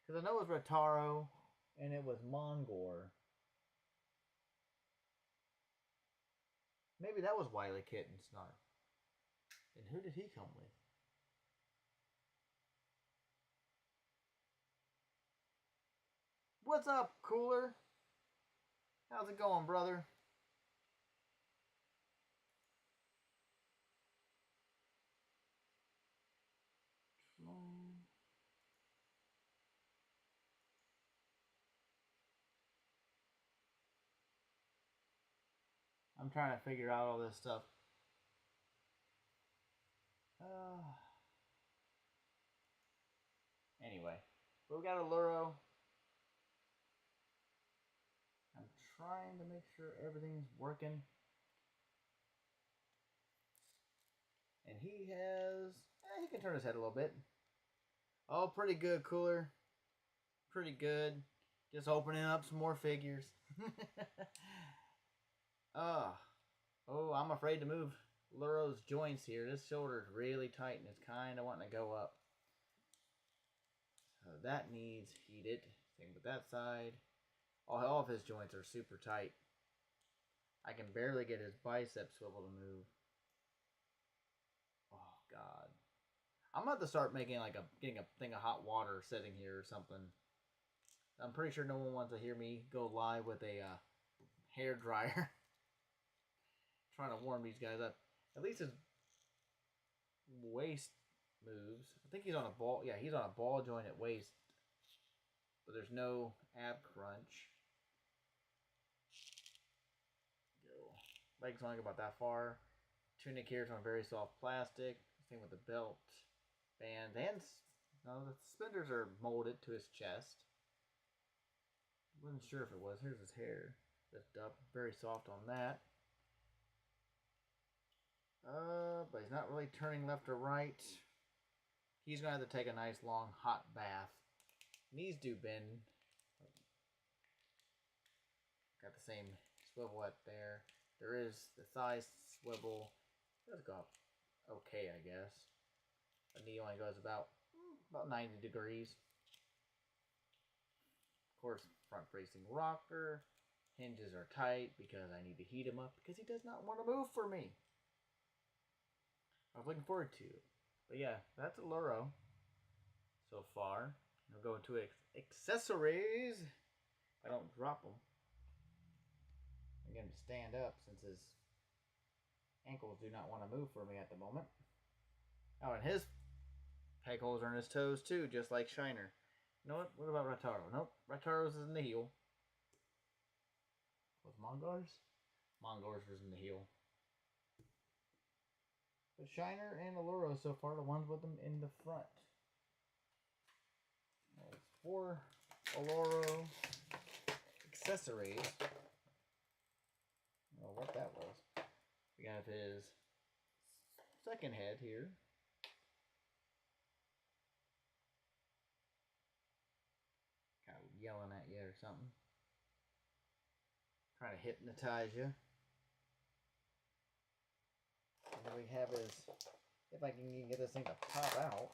Because I know it was Rataro, and it was Mongor. Maybe that was Wily Kit and Snarf. And who did he come with? What's up, Cooler? How's it going, brother? I'm trying to figure out all this stuff. Anyway, we got Alluro. I'm trying to make sure everything's working. And he has... he can turn his head a little bit. Oh, pretty good, Cooler. Pretty good. Just opening up some more figures. Oh, I'm afraid to move Luro's joints here. This shoulder's really tight and it's kind of wanting to go up. So that needs heated. Same with that side. All of his joints are super tight. I can barely get his bicep swivel to move. Oh, God. I'm about to start making getting a thing of hot water sitting here or something. I'm pretty sure no one wants to hear me go live with a hair dryer. Trying to warm these guys up. At least his waist moves. I think he's on a ball. Yeah, he's on a ball jointed waist. But there's no ab crunch. Legs don't go about that far. Tunic here is on very soft plastic. Same with the belt. Band. And the suspenders are molded to his chest. Wasn't sure if it was. Here's his hair. Lift up. Very soft on that. But he's not really turning left or right. He's going to have to take a nice long hot bath. Knees do bend. Got the same swivel up there. There is the thigh swivel. It does go up okay, I guess. The knee only goes about 90 degrees. Of course, front facing rocker. Hinges are tight because I need to heat him up because he does not want to move for me. I was looking forward to it. But yeah, that's a Luro so far. I'll go into accessories. I don't drop them. I'm going to stand up since his ankles do not want to move for me at the moment. Oh, and his peg holes are in his toes too, just like Shiner. You know what? What about Rataro? Nope, Rataro's is in the heel. Was Mongar's? Mongar's was in the heel. But Shiner and Alluro so far, the ones with them in the front. There's 4 Alluro accessories. I don't know what that was. We got his second head here. Kind of yelling at you or something. Trying to hypnotize you. And then we have his, if I can get this thing to pop out.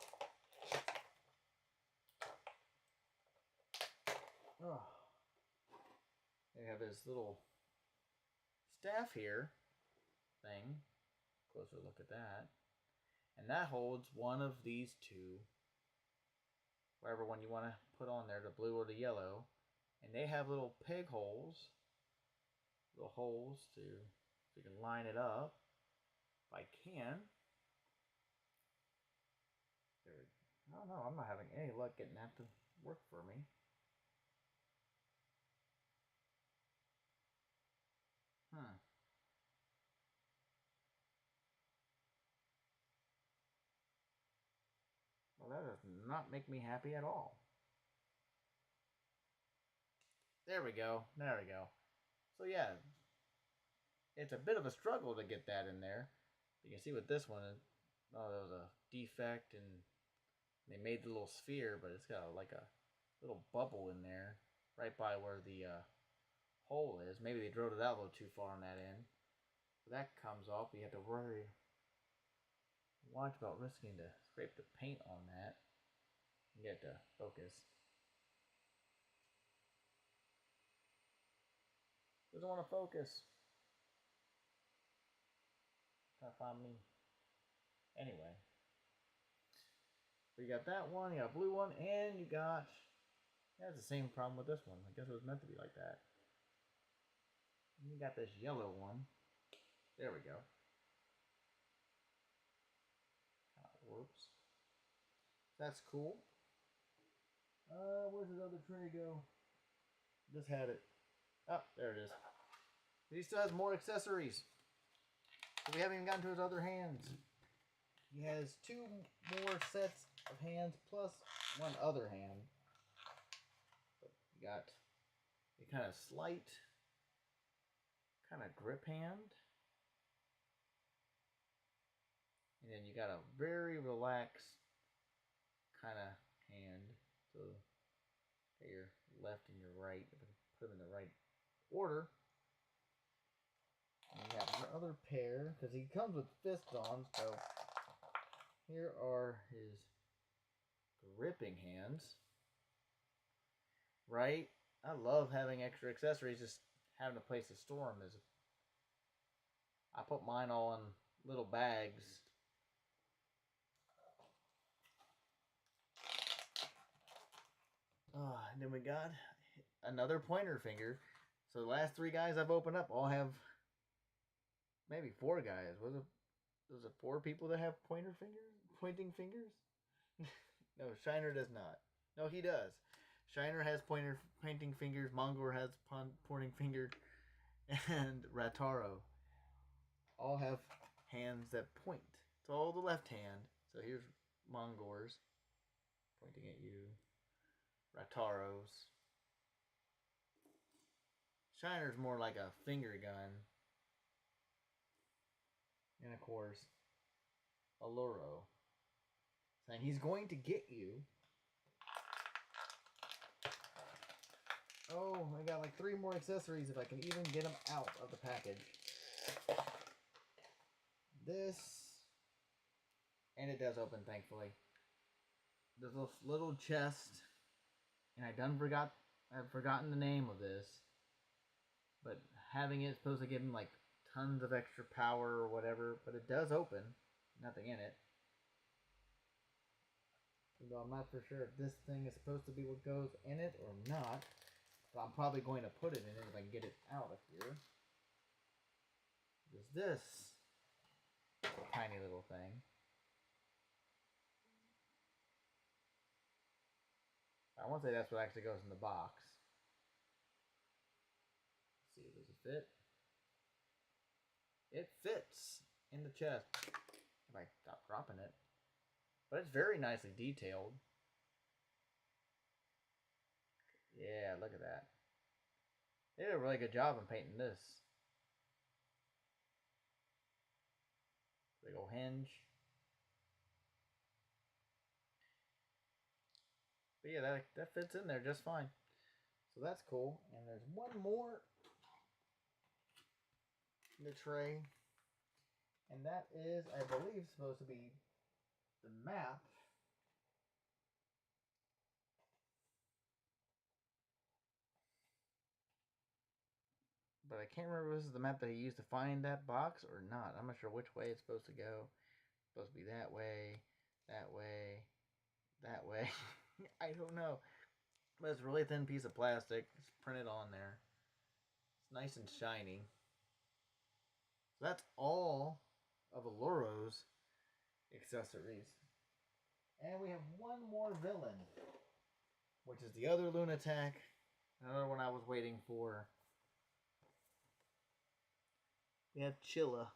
Oh. We have his little staff here thing. Closer look at that. And that holds one of these two. Whatever one you want to put on there, the blue or the yellow. And they have little peg holes. Little holes so you can line it up. If I can. I don't know, I'm not having any luck getting that to work for me. Well, that does not make me happy at all. There we go. There we go. So yeah, it's a bit of a struggle to get that in there. You can see with this one, oh, there was a defect and they made the little sphere, but it's got like a little bubble in there right by where the hole is. Maybe they drilled it out a little too far on that end. If that comes off, you have to worry. Watch about risking to scrape the paint on that and get to focus. Doesn't want to focus. Trying to find me. Anyway. So you got that one, you got a blue one, and you got... Yeah, it's the same problem with this one. I guess it was meant to be like that. And you got this yellow one. There we go. Whoops. That's cool. Where's his other tray go? Just had it. Oh, there it is. He still has more accessories. So we haven't even gotten to his other hands. He has 2 more sets of hands plus 1 other hand. You got a kind of slight, kind of grip hand. And then you got a very relaxed kind of hand. So got your left and your right. Put them in the right order. And you got your other pair, because he comes with fists on, so here are his gripping hands. Right? I love having extra accessories, just having a place to store them. I put mine all in little bags. And then we got another pointer finger. So the last 3 guys I've opened up all have, maybe 4 guys. Was it 4 people that have pointing fingers? No, Shiner does not. No, he does. Shiner has pointing fingers. Mongor has pointing finger, and Rataro all have hands that point. It's all the left hand. So here's Mongor's pointing at you. Rataro's. Shiner's more like a finger gun. And of course, Alluro, saying he's going to get you. Oh, I got like 3 more accessories if I can even get them out of the package. This, and it does open, thankfully. There's this little chest, and I've forgotten the name of this, but having it is supposed to give him like tons of extra power or whatever, but it does open. Nothing in it. Though I'm not for sure if this thing is supposed to be what goes in it or not. But I'm probably going to put it in it if I can get it out of here. There's this tiny little thing. I won't say that's what actually goes in the box. Let's see, does it fit? It fits in the chest. If I stop dropping it. But it's very nicely detailed. Yeah, look at that. They did a really good job in painting this. Big old hinge. But yeah, that fits in there just fine. So that's cool. And there's one more in the tray. And that is, I believe, supposed to be the map. But I can't remember if this is the map that he used to find that box or not. I'm not sure which way it's supposed to go. It's supposed to be that way, that way, that way. I don't know. But it's a really thin piece of plastic. It's printed on there. It's nice and shiny. So that's all of Alluro's accessories. And we have one more villain, which is the other Lunatic. Another one I was waiting for. We have Chilla.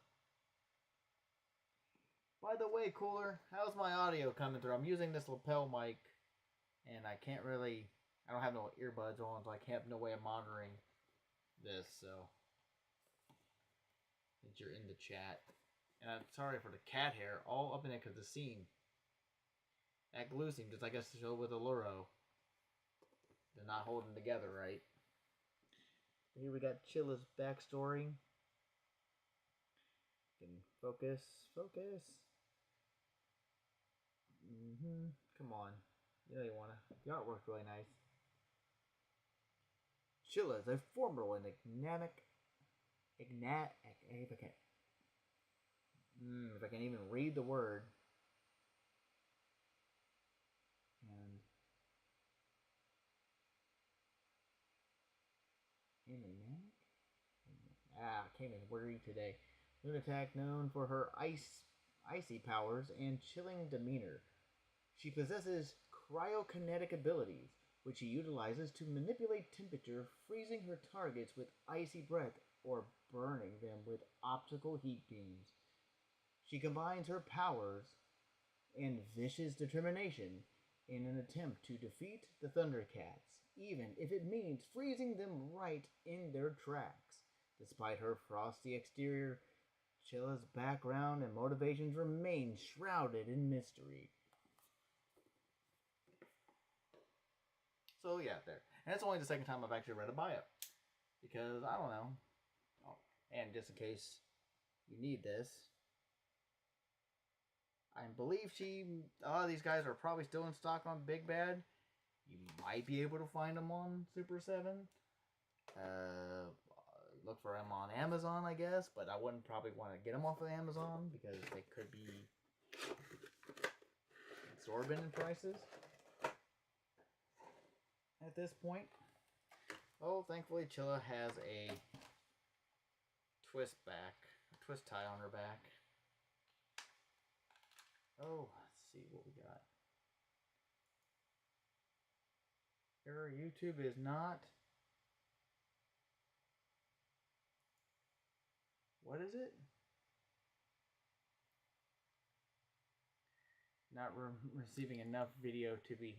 By the way, Cooler, how's my audio coming through? I'm using this lapel mic, and I don't have no earbuds on, so I have no way of monitoring this, so since you're in the chat. And I'm sorry for the cat hair all up in it because the seam. That glue seam, just like I showed with Alluro. They're not holding together right. Here we got Chilla's backstory. Focus. Come on. You know you want to. The artwork's really nice. Chilla is a formidable and if I can even read the word. Came in wordy today. Lunatic, known for her icy powers and chilling demeanor. She possesses cryokinetic abilities, which she utilizes to manipulate temperature, freezing her targets with icy breath or burning them with optical heat beams. She combines her powers and vicious determination in an attempt to defeat the Thundercats, even if it means freezing them right in their tracks. Despite her frosty exterior, Chilla's background and motivations remain shrouded in mystery. So yeah, there. And it's only the second time I've actually read a bio. Because, I don't know. Oh, and just in case you need this, I believe a lot of these guys are probably still in stock on Big Bad. You might be able to find them on Super7. Look for them on Amazon, I guess, but I wouldn't probably want to get them off of Amazon because they could be exorbitant in prices at this point. Oh, thankfully Chilla has a twist tie on her back. Oh, let's see what we got. Error, YouTube is not. What is it? Not receiving enough video to be.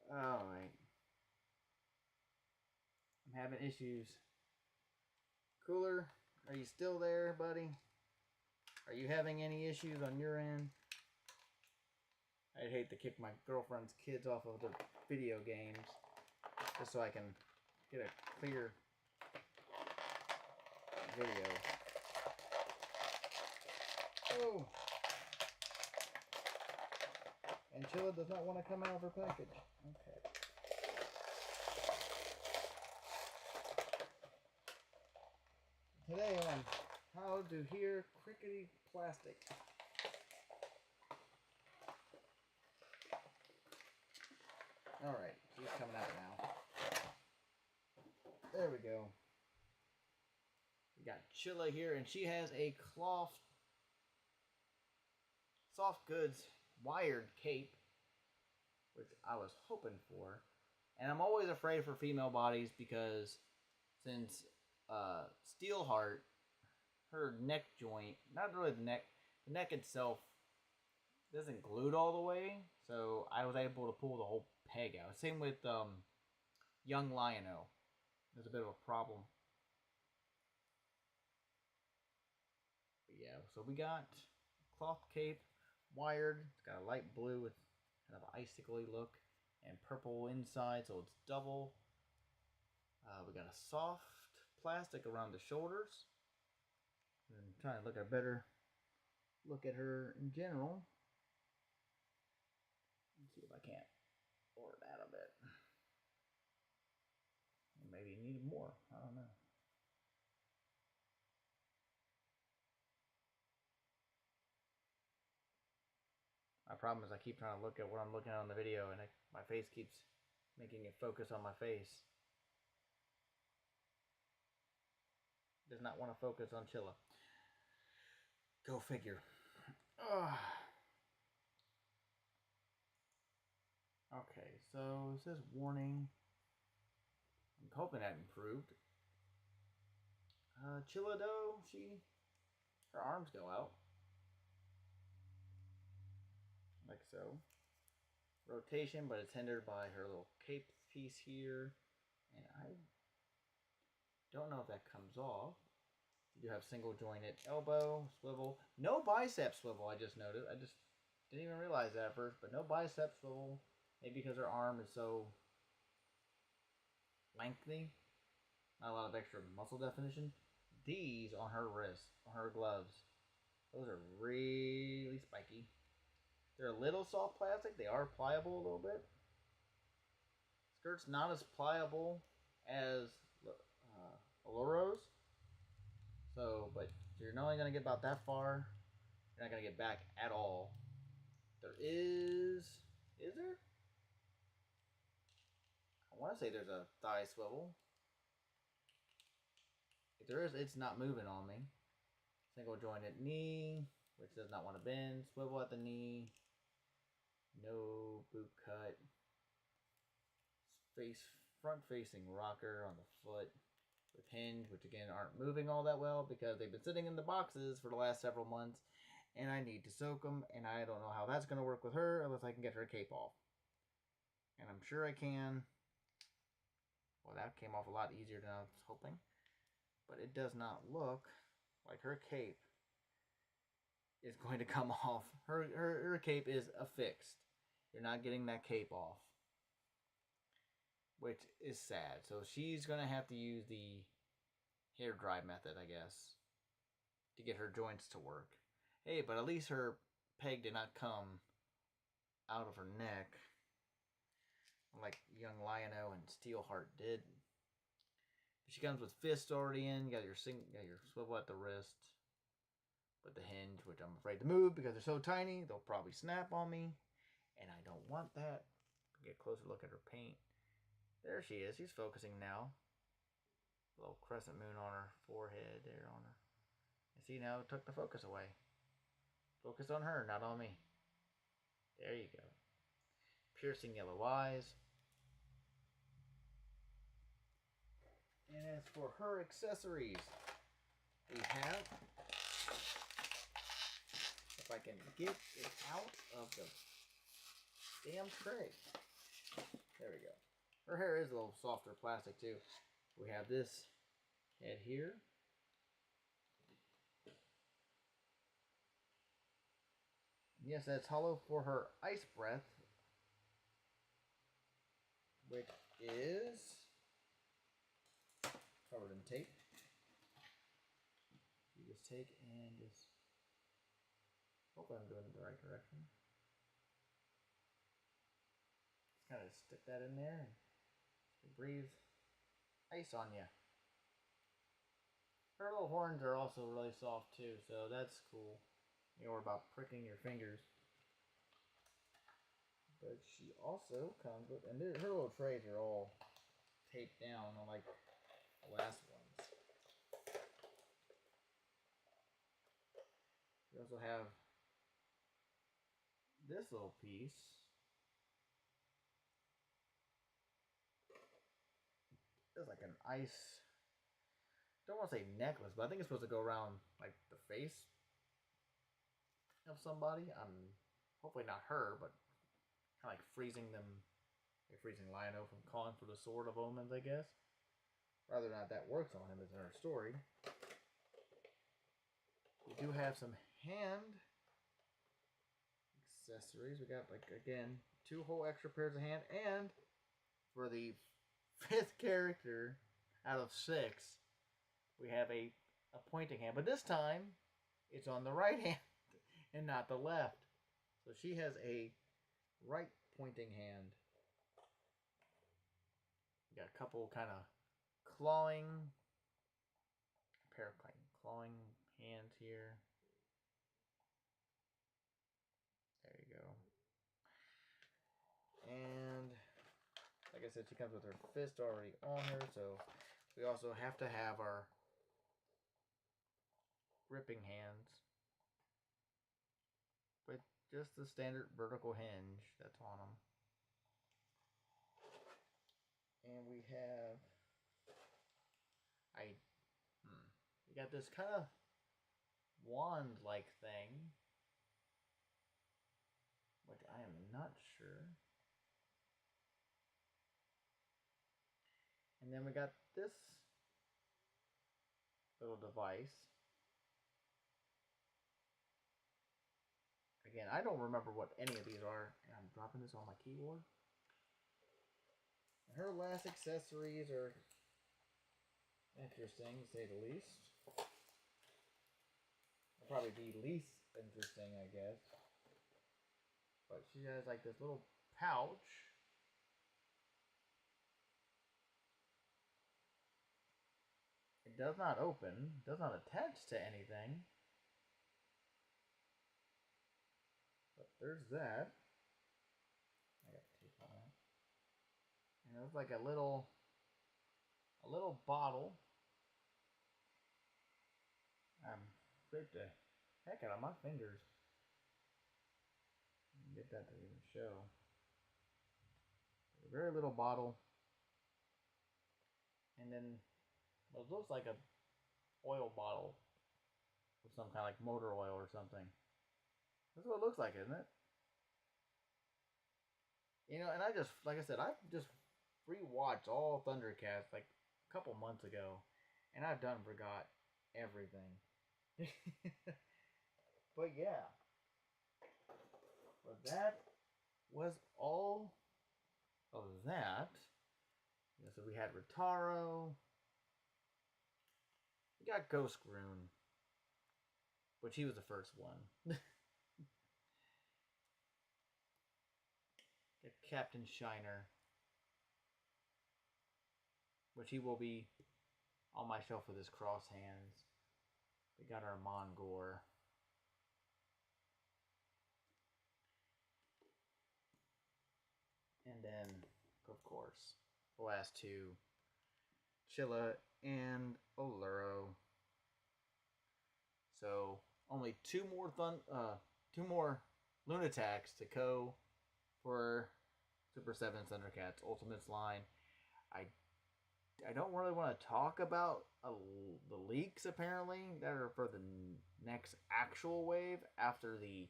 Alright. I'm having issues. Cooler, are you still there, buddy? Are you having any issues on your end? I'd hate to kick my girlfriend's kids off of the video games just so I can get a clear video. Oh! And Chilla does not want to come out of her package. Okay. Today on How to Hear Crickety Plastic. Alright, she's coming out now. There we go. We got Chilla here, and she has a cloth soft goods wired cape, which I was hoping for. And I'm always afraid for female bodies because since Steelheart, her neck joint, not really the neck itself isn't glued all the way, so I was able to pull the whole peg out. Same with young Lion-O. There's a bit of a problem. But yeah, so we got cloth cape, wired. It's got a light blue with kind of an icicle-y look, and purple inside, so it's double. We got a soft plastic around the shoulders. I'm trying to look at a better look at her in general. Let's see if I can't lower that a bit. Maybe need more. I don't know. My problem is I keep trying to look at what I'm looking at on the video, and my face keeps making it focus on my face. Does not want to focus on Chilla. Go figure. Ugh. Okay, so it says warning. I'm hoping that improved. Chilla though, her arms go out. Like so. Rotation, but it's hindered by her little cape piece here. And I don't know if that comes off. You do have single jointed elbow, swivel. No bicep swivel, I just noticed. I just didn't even realize that at first, but no bicep swivel. Maybe because her arm is so lengthy. Not a lot of extra muscle definition. These on her wrist, on her gloves, those are really spiky. They're a little soft plastic. They are pliable a little bit. Skirt's not as pliable as Alluro's. So, but you're only going to get about that far. You're not going to get back at all. There is there? I want to say there's a thigh swivel. If there is, it's not moving on me. Single jointed knee, which does not want to bend. Swivel at the knee. No boot cut. Front facing rocker on the foot. With hinge, which again aren't moving all that well because they've been sitting in the boxes for the last several months, and I need to soak them, and I don't know how that's going to work with her unless I can get her cape off. And I'm sure I can. Well, that came off a lot easier than I was hoping, but it does not look like her cape is going to come off. Her cape is affixed. You're not getting that cape off, which is sad. So she's going to have to use the hair dry method, I guess, to get her joints to work. Hey, but at least her peg did not come out of her neck like young Lion-O and Steelheart did. She comes with fists already in. You got your swivel at the wrist, but the hinge, which I'm afraid to move because they're so tiny, they'll probably snap on me, and I don't want that. Get a closer look at her paint. There she is. She's focusing now. A little crescent moon on her forehead there on her. You see now it took the focus away. Focus on her, not on me. There you go. Piercing yellow eyes. And as for her accessories, we have, if I can get it out of the damn tray. There we go. Her hair is a little softer plastic too. We have this head here. Yes, that's hollow for her ice breath, which is covered in tape. You just take and just, hopefully I'm doing it the right direction. Just kind of stick that in there and breathe ice on you. Her little horns are also really soft too, so that's cool. You know, about pricking your fingers. But she also comes with, and her little trays are all taped down, unlike the last ones. We also have this little piece. It's like an ice, don't want to say necklace, but I think it's supposed to go around like the face of somebody. Hopefully not her, but kind of like freezing them, like freezing Lionel from calling for the Sword of Omens, I guess. Whether or not that works on him is another story. We do have some hand accessories. We got, like, again, 2 whole extra pairs of hand, and for the 5th character out of 6, we have a pointing hand. But this time, it's on the right hand and not the left. So she has a right pointing hand. We got a couple kind of clawing hands here. There you go. And like I said, she comes with her fist already on her, so we also have to have our gripping hands with just the standard vertical hinge that's on them. And we have we got this kind of wand-like thing, which I am not sure. And then we got this little device. Again, I don't remember what any of these are. I'm dropping this on my keyboard. Her last accessories are interesting, to say the least. Probably the least interesting, I guess. But she has like this little pouch. It does not open, does not attach to anything. But there's that. I got tape on that. And it was like a little bottle. Scraped the heck out of my fingers. Get that to even show. A very little bottle. And then it looks like a oil bottle with some kind of like motor oil or something. That's what it looks like, isn't it? You know, and I just, like I said, I just rewatched all Thundercats like a couple months ago, and I've done forgot everything. But yeah, but that was all of that. Yeah, so we had Ritaro. We got Ghost Rune, which he was the first one. Got Captain Shiner, which he will be on my shelf with his cross hands. We got our Mongor. And then, of course, the last 2, Chilla and Oluro. So only 2 more Lunatics to go for Super7s Thundercats Ultimates line. I don't really want to talk about the leaks, apparently, that are for the next actual wave after the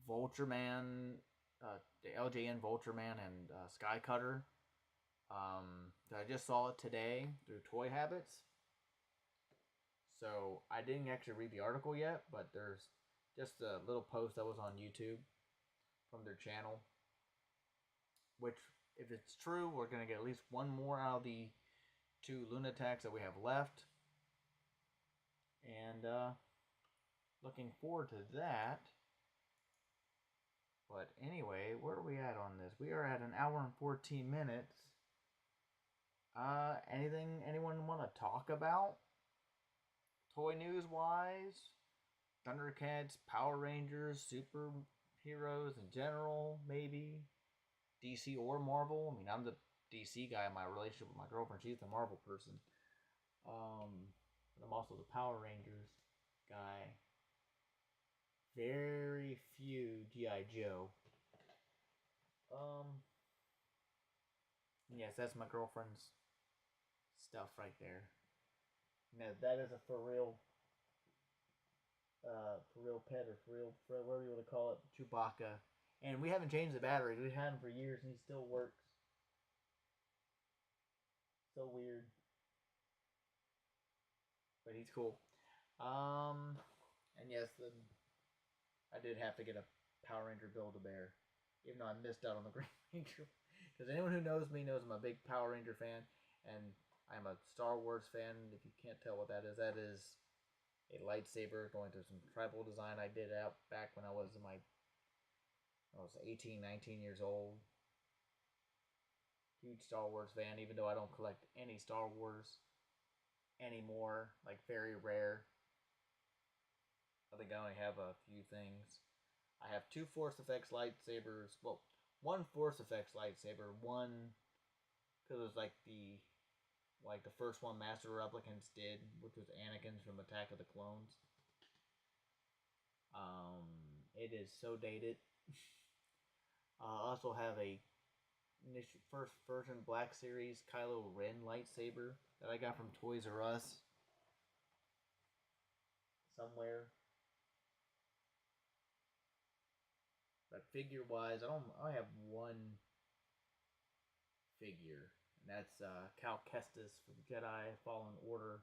Vultureman, the LJN Vultureman and Sky Cutter. I just saw it today through Toy Habits. So I didn't actually read the article yet, but there's just a little post that was on YouTube from their channel. Which, if it's true, we're going to get at least one more out of the 2 Lunatics that we have left. And looking forward to that. But anyway, where are we at on this? We are at 1 hour and 14 minutes. Anything anyone want to talk about? Toy news wise? Thundercats, Power Rangers, superheroes in general, maybe? DC or Marvel? I mean, I'm the DC guy in my relationship with my girlfriend. She's the Marvel person. But I'm also the Power Rangers guy. Very few G.I. Joe. Yes, that's my girlfriend's stuff right there. Yeah, that is a for real pet, or for real, whatever you want to call it, Chewbacca. And we haven't changed the batteries. We've had him for years, and he still works. So weird. But he's cool. And yes, I did have to get a Power Ranger Build-A-Bear, even though I missed out on the Green Ranger. Because anyone who knows me knows I'm a big Power Ranger fan, and I'm a Star Wars fan. If you can't tell what that is a lightsaber going to some tribal design I did out back when I was 18, 19 years old. Huge Star Wars fan, even though I don't collect any Star Wars anymore, like very rare. I think I only have a few things. I have 2 Force Effects lightsabers. Well, 1 Force Effects lightsaber, one because it was like the first one Master Replicants did, which was Anakin's from Attack of the Clones. It is so dated. I also have a first version Black Series Kylo Ren lightsaber that I got from Toys R Us somewhere. But figure wise, I have one figure, and that's Cal Kestis from Jedi Fallen Order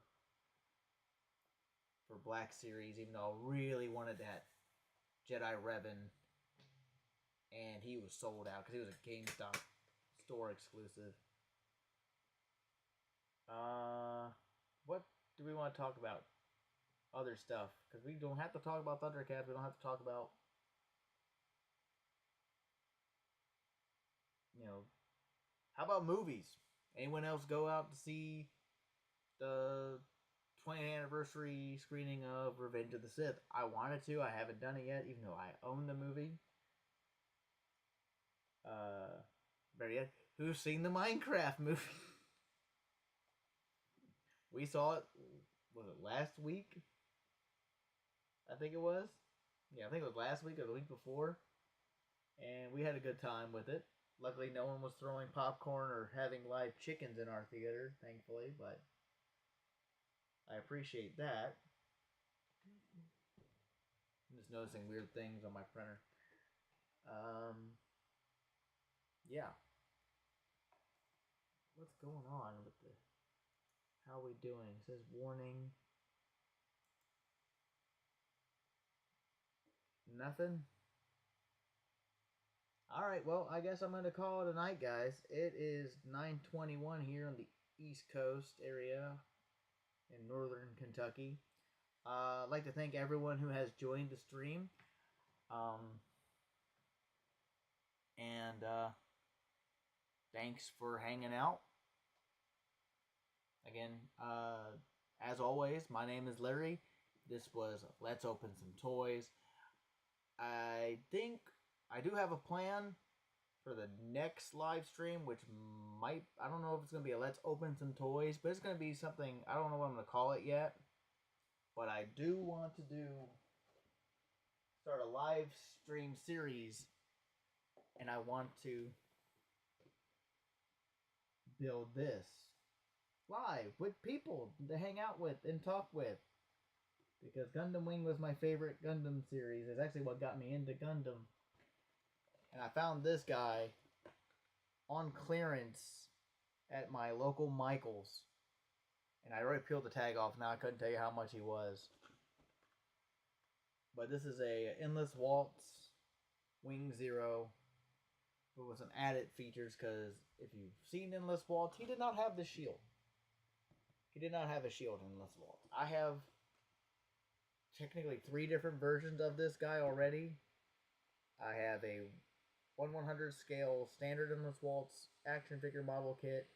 for Black Series, even though I really wanted that Jedi Revan, and he was sold out because he was a GameStop store exclusive. What do we want to talk about? Other stuff, because we don't have to talk about Thundercats. We don't have to talk about, how about movies? Anyone else go out to see the 20th anniversary screening of Revenge of the Sith? I wanted to. I haven't done it yet, even though I own the movie. Better yet, who's seen the Minecraft movie? We saw it, was it last week? I think it was. Yeah, I think it was last week or the week before. And we had a good time with it. Luckily, no one was throwing popcorn or having live chickens in our theater, thankfully, but I appreciate that. I'm just noticing weird things on my printer. Yeah. What's going on with the... How are we doing? It says warning. Nothing? Alright, well, I guess I'm going to call it a night, guys. It is 9:21 here on the East Coast area in northern Kentucky. I'd like to thank everyone who has joined the stream. And thanks for hanging out. Again, as always, my name is Larry. This was Let's Open Some Toys. I think I do have a plan for the next live stream, which might, I don't know if it's going to be a Let's Open Some Toys, but it's going to be something, I don't know what I'm going to call it yet, but I do want to start a live stream series, and I want to build this live with people to hang out with and talk with. Because Gundam Wing was my favorite Gundam series. It's actually what got me into Gundam. And I found this guy on clearance at my local Michael's. And I already peeled the tag off. Now I couldn't tell you how much he was. But this is a endless waltz wing 0, but with some added features. Because if you've seen endless waltz, he did not have the shield. He did not have a shield in endless waltz. I have technically 3 different versions of this guy already. I have a 1/100 scale standard endless waltz action figure model kit.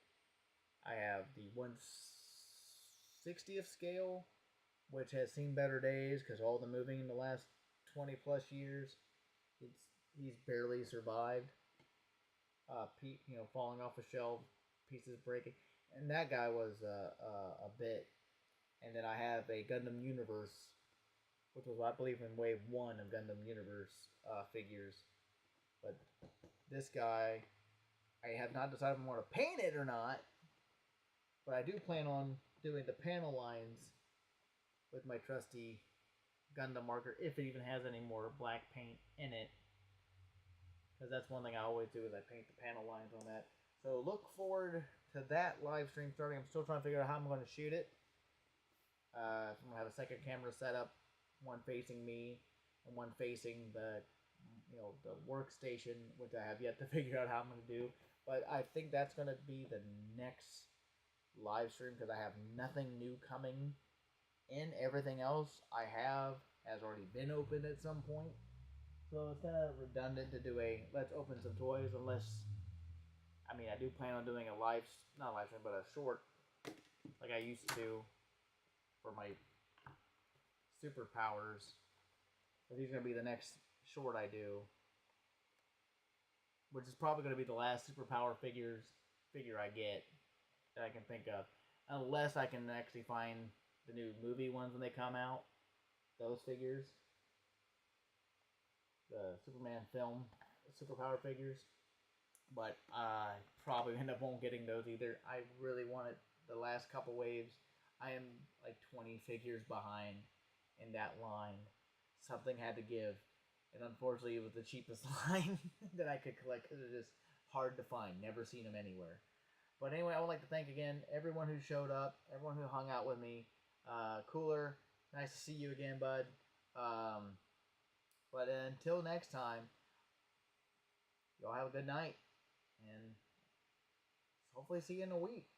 I have the 1/60th scale, which has seen better days because all the moving in the last 20 plus years, he's barely survived. Falling off a shelf, pieces breaking, and that guy was a bit. And then I have a Gundam Universe, which was I believe in wave 1 of Gundam Universe figures. But this guy, I have not decided if I want to paint it or not. But I do plan on doing the panel lines with my trusty Gundam marker, if it even has any more black paint in it. Because that's one thing I always do is I paint the panel lines on that. So look forward to that live stream starting. I'm still trying to figure out how I'm going to shoot it. I'm going to have a second camera set up, one facing me and one facing the workstation, which I have yet to figure out how I'm going to do. But I think that's going to be the next live stream because I have nothing new coming in. Everything else I have has already been opened at some point. So it's kind of redundant to do a let's open some toys unless, I do plan on doing a not live stream, but a short like I used to do for my superpowers. But these are going to be the next short I do, which is probably going to be the last superpower figure I get that I can think of. Unless I can actually find the new movie ones when they come out. Those figures. The Superman film superpower figures. But I probably end up won't getting those either. I really wanted the last couple waves. I am like 20 figures behind in that line. Something had to give. And unfortunately, it was the cheapest line that I could collect because it's just hard to find. Never seen them anywhere. But anyway, I would like to thank again everyone who showed up, everyone who hung out with me. Cooler, nice to see you again, bud. But until next time, y'all have a good night. And hopefully see you in a week.